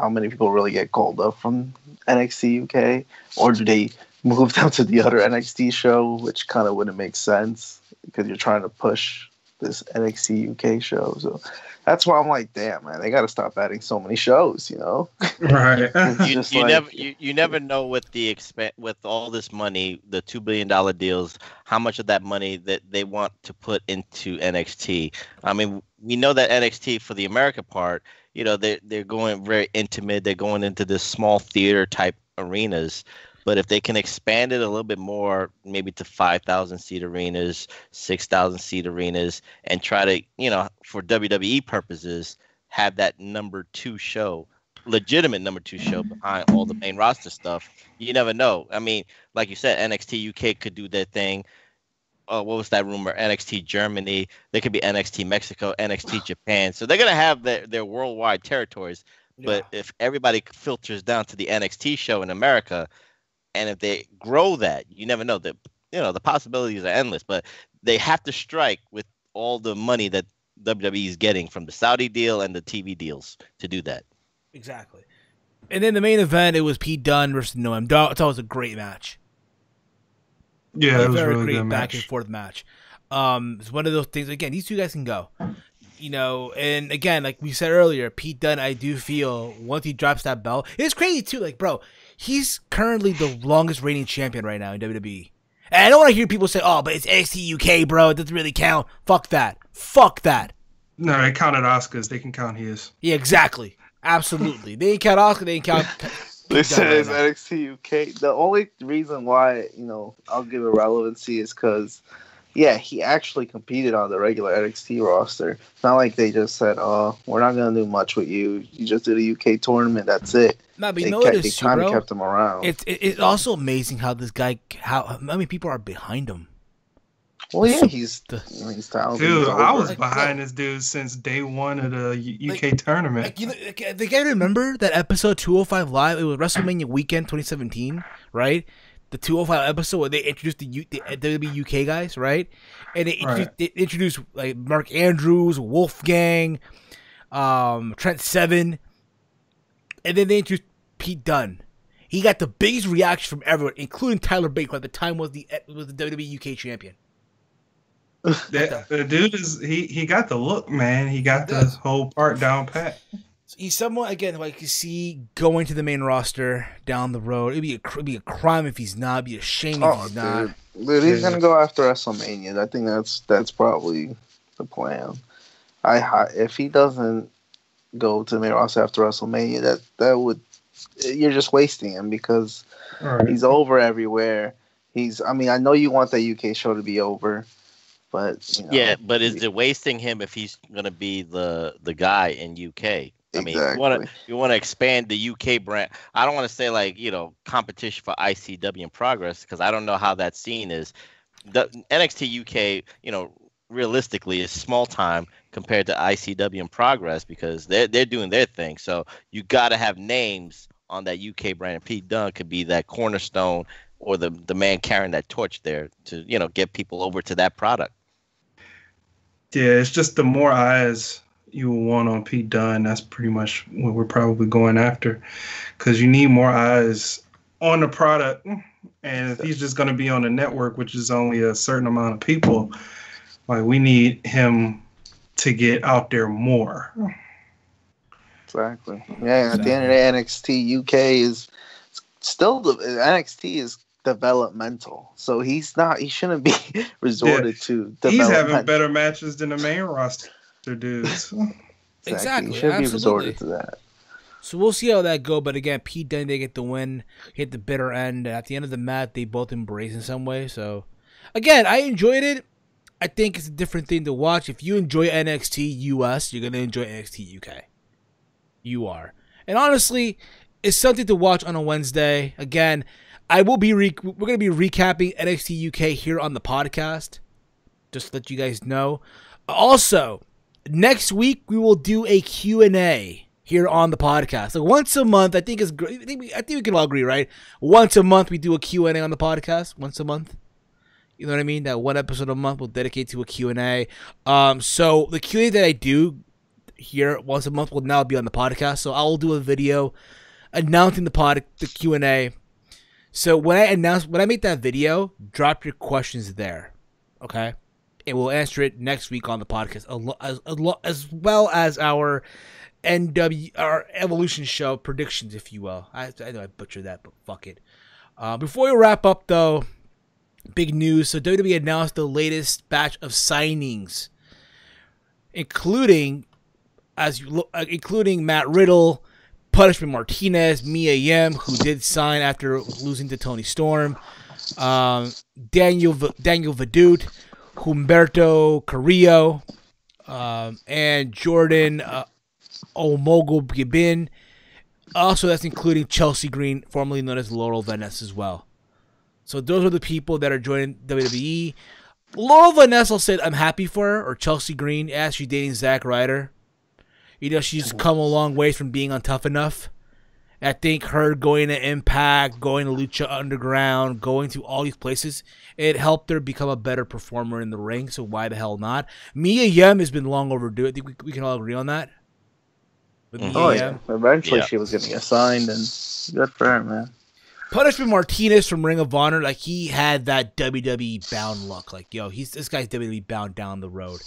many people really get called up from NXT UK, or do they move them to the other NXT show, which kind of wouldn't make sense because you're trying to push this NXT UK show. So that's why I'm like, damn, man, they got to stop adding so many shows, you know?
Right.
You never know with with all this money, the $2 billion deals, how much of that money that they want to put into NXT. I mean, we know that NXT for the America part, you know, they're going very intimate. They're going into this small theater type arenas. But if they can expand it a little bit more, maybe to 5,000 seat arenas, 6,000 seat arenas, and try to, you know, for WWE purposes, have that number 2 show, legitimate number 2 show behind all the main roster stuff, you never know. I mean, like you said, NXT UK could do their thing. What was that rumor? NXT Germany. There could be NXT Mexico, NXT Japan. So they're going to have their worldwide territories. Yeah. But if everybody filters down to the NXT show in America, and if they grow that, you never know. That, you know, the possibilities are endless. But they have to strike with all the money that WWE is getting from the Saudi deal and the TV deals to do that.
Exactly. And then the main event, it was Pete Dunne versus Noam Dar. I thought it was a great match.
Yeah, it was
very
really
great
good
back and forth match. It's one of those things. Again, these 2 guys can go. You know, and again, like we said earlier, Pete Dunne, I do feel once he drops that belt, it's crazy too. Like, bro, he's currently the longest reigning champion right now in WWE. And I don't want to hear people say, "Oh, but it's NXT UK, bro. It doesn't really count." Fuck that. Fuck that.
No, they counted Oscars. They can count his.
Yeah, exactly. Absolutely. They ain't count Oscar. They ain't count.
They said it's NXT UK. The only reason why, you know, I'll give it relevancy is because, yeah, he actually competed on the regular NXT roster. It's not like they just said, "Oh, we're not gonna do much with you. You just did a UK tournament. That's it."
No, but
they
kind
of kept him around.
It's also amazing how this guy, how many people are behind him.
Well, yeah, he's talented.
Dude, I was behind this dude since day one of the UK tournament.
Like, you know, they gotta remember that episode 205 Live. It was WrestleMania weekend 2017, right? The 205 episode where they introduced the WWE UK guys, right? And they introduced like Mark Andrews, Wolfgang, Trent Seven, and then they introduced Pete Dunne. He got the biggest reaction from everyone, including Tyler Bate, who at the time was the WWE UK champion.
The dude is he got the look, man. He got the whole part down pat.
He's someone, again, like you see going to the main roster down the road. It'd be a crime if he's not. It'd be a shame if he's not.
Dude, he's gonna go after WrestleMania. I think that's probably the plan. If he doesn't go to the main roster after WrestleMania, that would, you're just wasting him because he's over everywhere. I mean, I know you want that UK show to be over, but
yeah, but is it wasting him if he's gonna be the guy in UK? I mean, you want to expand the UK brand. I don't want to say like competition for ICW in progress, because I don't know how that scene is. The NXT UK, realistically is small time compared to ICW in progress, because they're doing their thing. So you got to have names on that UK brand. And Pete Dunne could be that cornerstone or the man carrying that torch there to get people over to that product.
Yeah, it's just the more eyes you will want on Pete Dunne. That's pretty much what we're probably going after, because you need more eyes on the product. And if he's just going to be on the network, which is only a certain amount of people, like, we need him to get out there more.
Exactly. Yeah, at the end of the day, NXT UK is still NXT is developmental, so he shouldn't be resorted to.
He's having better matches than the main roster dudes.
Exactly.
He should be resorted to that.
So we'll see how that go. But again, Pete Dunne, they get the win, hit the bitter end. At the end of the match, they both embrace in some way. So again, I enjoyed it. I think it's a different thing to watch. If you enjoy NXT US, you're gonna enjoy NXT UK. You are, and honestly, it's something to watch on a Wednesday. Again, I will be we're gonna be recapping NXT UK here on the podcast. Just to let you guys know. Also, next week we will do a Q&A here on the podcast. Like once a month, I think is great. I think we can all agree, right? Once a month we do a Q&A on the podcast. Once a month. You know what I mean? That one episode a month we'll dedicate to a Q&A. So the Q&A that I do here once a month will now be on the podcast. So I will do a video announcing the Q&A. So when I make that video, drop your questions there, okay? And we'll answer it next week on the podcast, as well as our Evolution show predictions, if you will. I know I butchered that, but fuck it. Before we wrap up, though, big news. So WWE announced the latest batch of signings, including Matt Riddle, Punishment Martinez, Mia Yim, who did sign after losing to Toni Storm, Daniel Vidut, Humberto Carrillo, and Jordan Omogobin. Also, that's including Chelsea Green, formerly known as Laurel Vaness, as well. So those are the people that are joining WWE. Laurel Vaness, I'll say I'm happy for her, or Chelsea Green. Yeah, she's dating Zack Ryder. She's come a long way from being on Tough Enough. I think her going to Impact, going to Lucha Underground, going to all these places, it helped her become a better performer in the ring, so why the hell not? Mia Yim has been long overdue. I think we can all agree on that.
Yeah. Eventually she was going to get signed, and good for her, man.
Punishment Martinez from Ring of Honor, like, he had that WWE bound look. Like, this guy's WWE bound down the road.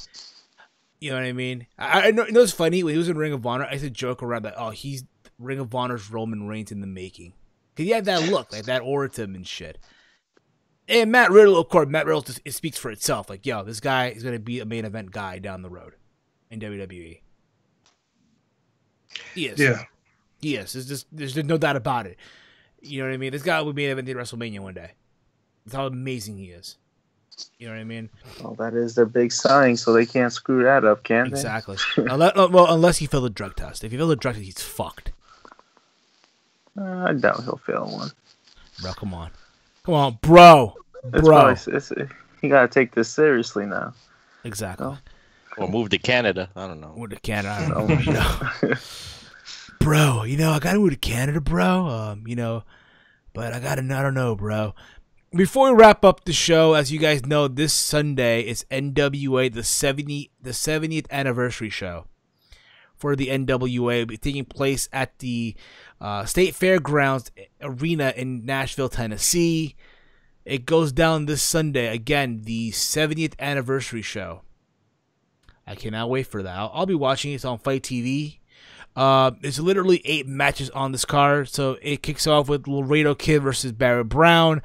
You know what I mean? I know it's funny, when he was in Ring of Honor, I used to joke around that, he's Ring of Honor's Roman Reigns in the making. Because he had that look, like that aura to him and shit. And Matt Riddle, of course, it speaks for itself. Like, this guy is going to be a main event guy down the road in WWE. He is.
Yeah.
He is. There's no doubt about it. You know what I mean? This guy will be main event in WrestleMania one day. That's how amazing he is. You know what I mean?
Well, that is their big signing, so they can't screw that up, can they?
Exactly. Unless he failed the drug test. If he failed the drug test, he's fucked.
I doubt he'll fail one.
Bro, come on. Come on, bro. Bro.
You got to take this seriously now.
Exactly.
Oh.
Or move to Canada. I don't know.
Move to Canada. I don't know. Bro, I got to move to Canada, bro. But I don't know, bro. Before we wrap up the show, as you guys know, this Sunday is NWA, the 70th anniversary show for the NWA. It'll be taking place at the State Fairgrounds Arena in Nashville, Tennessee. It goes down this Sunday. Again, the 70th anniversary show. I cannot wait for that. I'll be watching it. It's on Fight TV. There's literally 8 matches on this card. So it kicks off with Laredo Kid versus Barrett Brown.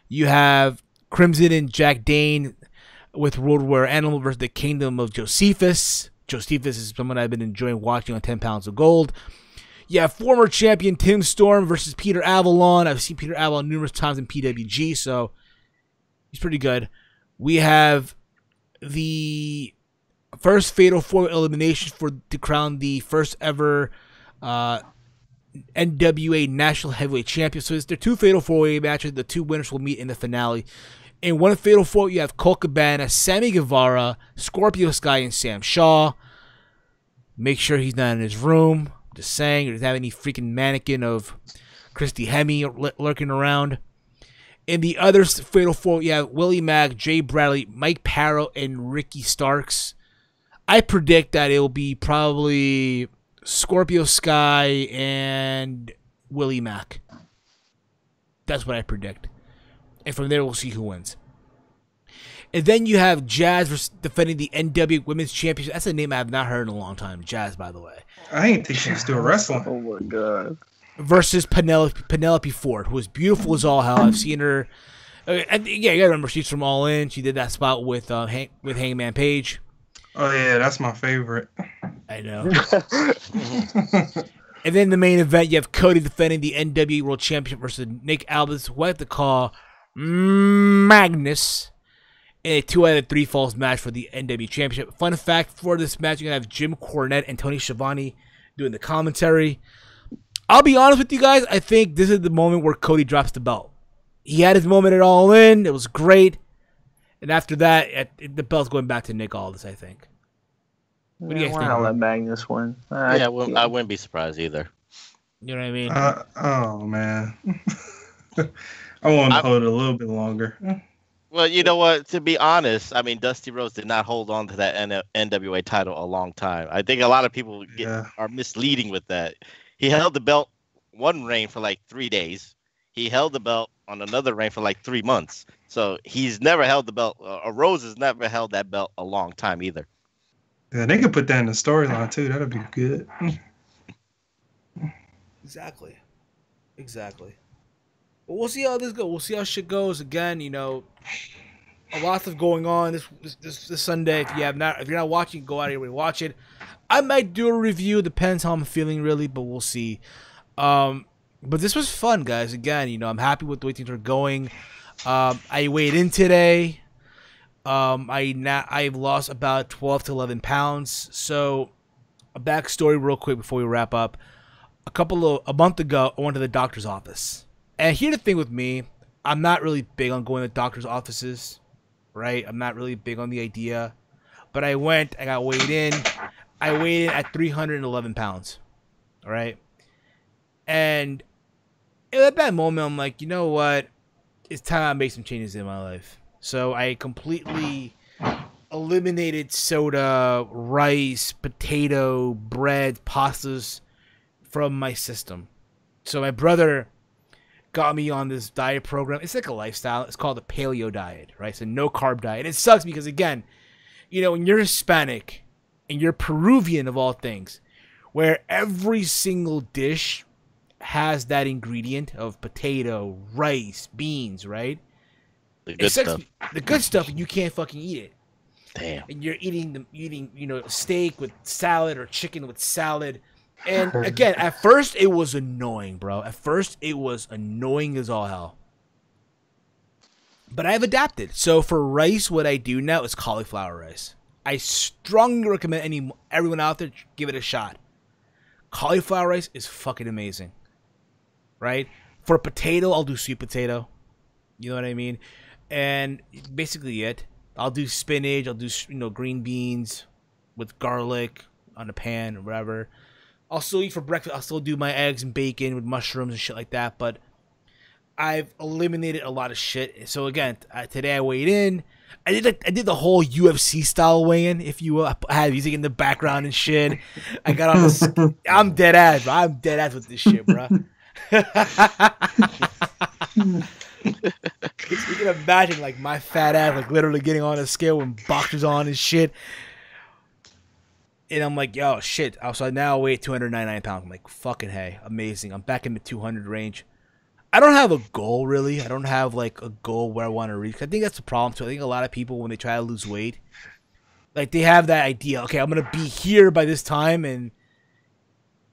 You have Crimson and Jack Dane with Road Warrior Animal versus the Kingdom of Josephus. Josephus is someone I've been enjoying watching on 10 Pounds of Gold. You have former champion Tim Storm versus Peter Avalon. I've seen Peter Avalon numerous times in PWG, so He's pretty good. We have the first Fatal 4 elimination to crown the first ever NWA National Heavyweight Champion. So there are 2 Fatal 4-way matches. The 2 winners will meet in the finale. In one Fatal 4, you have Colt Cabana, Sammy Guevara, Scorpio Sky, and Sam Shaw. Make sure he's not in his room. Just saying, he doesn't have any freaking mannequin of Christy Hemme lurking around. In the other Fatal 4, you have Willie Mack, Jay Bradley, Mike Parrow, and Ricky Starks. I predict that it will be probably Scorpio Sky and Willie Mack. That's what I predict. And from there, we'll see who wins. And then you have Jazz defending the NW Women's Championship. That's a name I have not heard in a long time. Jazz, by the way.
I ain't think she was still wrestling.
Oh my god.
Versus Penelope Ford, who is beautiful as all hell. I've seen her. And yeah, you gotta remember she's from All In. She did that spot with Hangman Page.
Oh yeah, that's my favorite.
I know. And then the main event, you have Cody defending the NWA World Championship versus Nick Aldis, who I have to call Magnus, in a 2 out of 3 falls match for the NWA Championship. Fun fact for this match, you're going to have Jim Cornette and Tony Schiavone doing the commentary. I'll be honest with you guys, I think this is the moment where Cody drops the belt. He had his moment at All In. It was great. And after that, the belt's going back to Nick Aldis, I think. What do you guys think?
I'll let Magnus win.
I wouldn't be surprised either.
You know what I mean?
Oh, man. I want to hold it a little bit longer.
Well, you know what? To be honest, I mean, Dusty Rhodes did not hold on to that NWA title a long time. I think a lot of people are misleading with that. He held the belt one reign for like 3 days. He held the belt on another reign for like 3 months. So he's never held the belt. Rhodes has never held that belt a long time either.
Yeah, they could put that in the storyline too. That'd be good.
Exactly. But we'll see how this goes. We'll see how shit goes. Again, you know, a lot of going on this Sunday. If you're not watching, go out here and watch it. I might do a review. Depends how I'm feeling, really, but we'll see. But this was fun, guys. Again, you know, I'm happy with the way things are going. I weighed in today. I've lost about 12 to 11 pounds. So, a backstory real quick before we wrap up. A month ago, I went to the doctor's office. And here's the thing with me, I'm not really big on going to doctor's offices, right? I'm not really big on the idea. But I went, I got weighed in. I weighed in at 311 pounds, all right? And at that moment, I'm like, you know what? It's time I make some changes in my life. So I completely eliminated soda, rice, potato, bread, pastas from my system. So my brother got me on this diet program. It's like a lifestyle. It's called the paleo diet, right? It's a no-carb diet. And it sucks because, again, you know, when you're Hispanic and you're Peruvian of all things, where every single dish has that ingredient of potato, rice, beans, right?
The good stuff.
The good stuff, and you can't fucking eat it.
Damn.
And you're eating, you know, steak with salad or chicken with salad. And again, at first it was annoying, bro. At first it was annoying as all hell. But I've adapted. So for rice, what I do now is cauliflower rice. I strongly recommend everyone out there give it a shot. Cauliflower rice is fucking amazing. Right? For potato, I'll do sweet potato. You know what I mean? And basically it. I'll do spinach. I'll do, you know, green beans with garlic on a pan or whatever. I'll still eat for breakfast. I'll still do my eggs and bacon with mushrooms and shit like that. But I've eliminated a lot of shit. So again, today I weighed in. I did the whole UFC style weigh-in. If you will, I had music in the background and shit. I got on this. I'm dead ass, bro. I'm dead ass with this shit, bro. You can imagine like my fat ass like literally getting on a scale with boxers on and shit. And I'm like, yo, shit. So now I weigh 299 pounds. I'm like, fucking hey, amazing. I'm back in the 200 range. I don't have a goal, really. I don't have, like, a goal where I want to reach. I think that's the problem, too. I think a lot of people, when they try to lose weight, like, they have that idea, okay, I'm going to be here by this time, and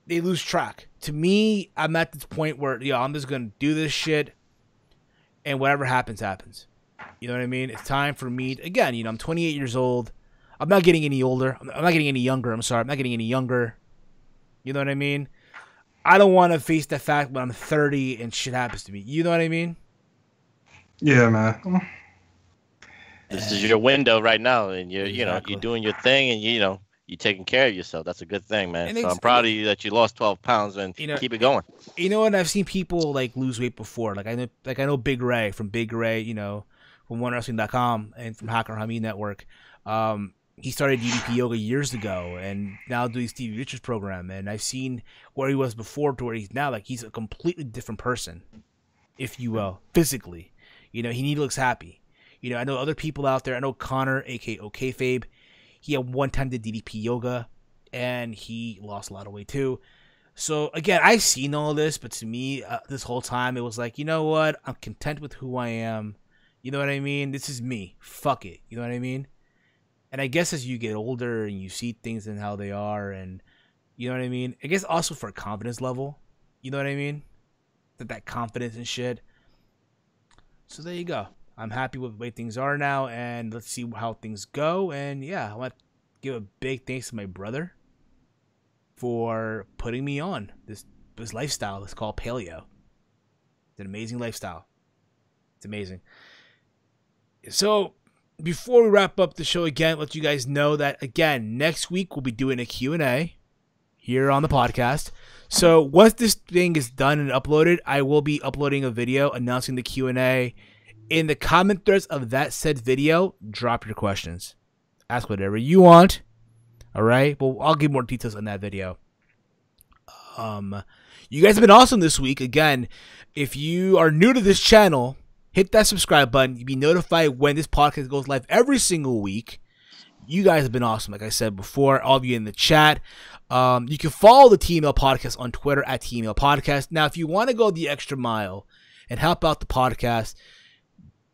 they lose track. To me, I'm at this point where, I'm just going to do this shit, and whatever happens, happens. You know what I mean? It's time for me. Again, you know, I'm 28 years old. I'm not getting any older. I'm not getting any younger. I'm sorry. I'm not getting any younger. You know what I mean? I don't want to face the fact when I'm 30 and shit happens to me. You know what I mean?
Yeah, man.
This is your window right now, and you're
Exactly.
you're doing your thing, and you're taking care of yourself. That's a good thing, man.
And
So I'm proud of you that you lost 12 pounds and keep it going.
You know what? I've seen people like lose weight before. Like I know Big Ray from Big Ray. You know, from OneWrestling.com and from Hacker Hamid Network. He started DDP yoga years ago, and now doing Stevie Richards program. And I've seen where he was before to where he's now. Like he's a completely different person, if you will, physically. You know, he looks happy. You know, I know other people out there. I know Connor, aka OKFabe. He had one time did DDP yoga, and he lost a lot of weight too. So again, I've seen all this, but to me, this whole time it was like, you know what? I'm content with who I am. You know what I mean? This is me. Fuck it. You know what I mean? And I guess as you get older and you see things and how they are, and you know what I mean? I guess also for a confidence level. You know what I mean? That confidence and shit. So there you go. I'm happy with the way things are now, and let's see how things go. And yeah, I want to give a big thanks to my brother for putting me on this lifestyle. It's called paleo. It's an amazing lifestyle. It's amazing. So before we wrap up the show again, let you guys know that again next week we'll be doing a Q&A here on the podcast. So once this thing is done and uploaded, I will be uploading a video announcing the Q&A. In the comment threads of that said video, drop your questions. Ask whatever you want. All right? Well, I'll give more details on that video. You guys have been awesome this week. Again, if you are new to this channel, hit that subscribe button. You'll be notified when this podcast goes live every single week. You guys have been awesome, like I said before. All of you in the chat. You can follow the TML Podcast on Twitter at TML Podcast. Now, if you want to go the extra mile and help out the podcast,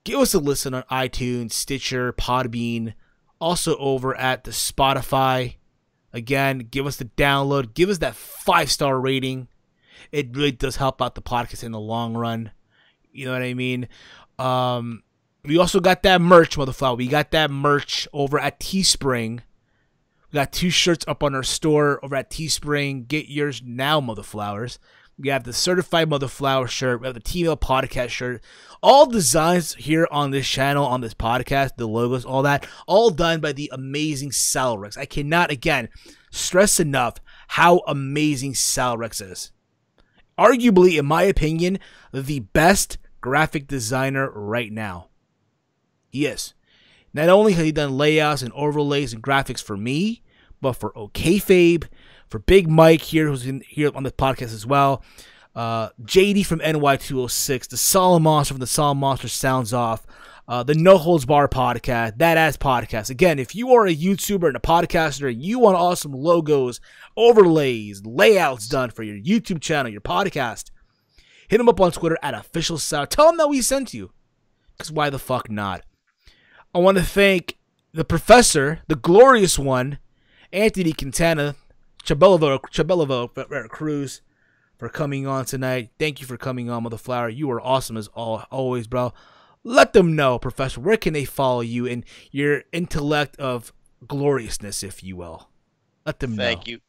give us a listen on iTunes, Stitcher, Podbean, also over at the Spotify. Again, give us the download. Give us that 5-star rating. It really does help out the podcast in the long run. You know what I mean? We also got that merch, motherfucker. We got that merch over at Teespring. We got 2 shirts up on our store over at Teespring. Get yours now, motherflowers. We have the Certified Motherflower shirt. We have the TML Podcast shirt. All designs here on this channel, on this podcast, the logos, all that, all done by the amazing Salrex. I cannot, again, stress enough how amazing Salrex is. Arguably, in my opinion, the best graphic designer right now. He is. Not only has he done layouts and overlays and graphics for me, but for OKFabe, for Big Mike here, who's here on the podcast as well, JD from NY206, the Solemn Monster from the Solemn Monster Sounds Off, the No Holds Bar podcast, That Ass Podcast. Again, if you are a YouTuber and a podcaster and you want awesome logos, overlays, layouts done for your YouTube channel, your podcast, hit him up on Twitter at @officialsal. Tell him that we sent you, because why the fuck not? I want to thank the professor, the glorious one, Anthony Quintana, Chabelavo Cruz, for coming on tonight. Thank you for coming on, Motherflower. You are awesome as always, bro. Let them know, Professor, where can they follow you in your intellect of gloriousness, if you will. Let them know.
Thank you.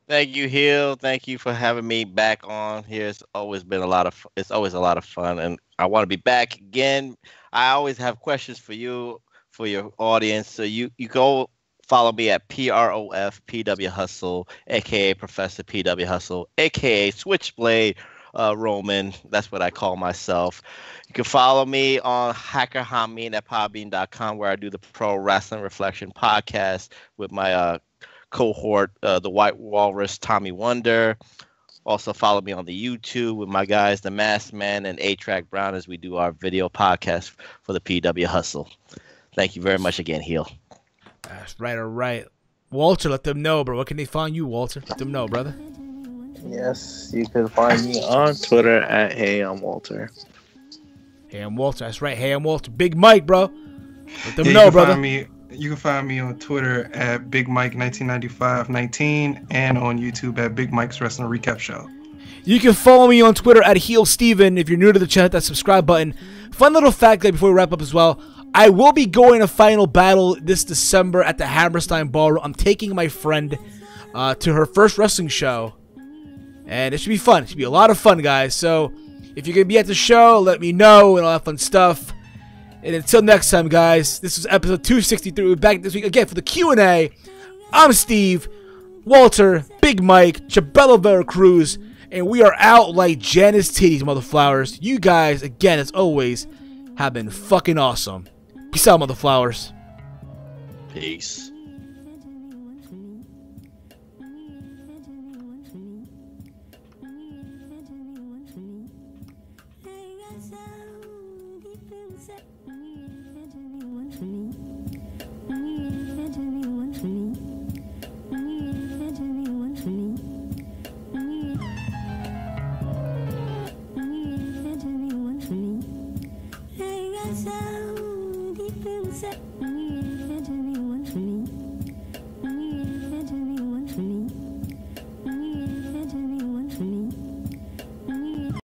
Thank you, Hill. Thank you for having me back on here. It's always a lot of fun, and I want to be back again. I always have questions for you, for your audience. So you go follow me at PROF Hustle, aka Professor PW Hustle, aka Switchblade Roman. That's what I call myself. You can follow me on Hacker Hameen at PODBEAN.com, where I do the Pro Wrestling Reflection podcast with my cohort, the White Walrus, Tommy Wonder. Also follow me on the YouTube with my guys, the Masked Man and A-Track Brown, as we do our video podcast for the PW Hustle. Thank you very much again, Heel.
That's right, all right. Walter, let them know, bro. What can they find you, Walter? Let them know, brother.
Yes, you can find me on Twitter at Hey I'm Walter.
Hey, I'm Walter. That's right. Hey, I'm Walter. Big Mike, bro. Let them know, brother.
You can find me on Twitter at Big Mike 199519 and on YouTube at Big Mike's Wrestling Recap Show.
You can follow me on Twitter at HeelSteven. If you're new to the channel, hit that subscribe button. Fun little fact before we wrap up as well. I will be going to Final Battle this December at the Hammerstein Ballroom. I'm taking my friend to her first wrestling show. And it should be fun. It should be a lot of fun, guys. So, if you're going to be at the show, let me know and all that fun stuff. And until next time, guys, this is episode 263. We'll be back this week again for the Q&A. I'm Steve, Walter, Big Mike, Chabelo Veracruz, and we are out like Janice Titties, mother flowers. You guys, again, as always, have been fucking awesome. Peace out, mother flowers.
Peace.
So deep inside.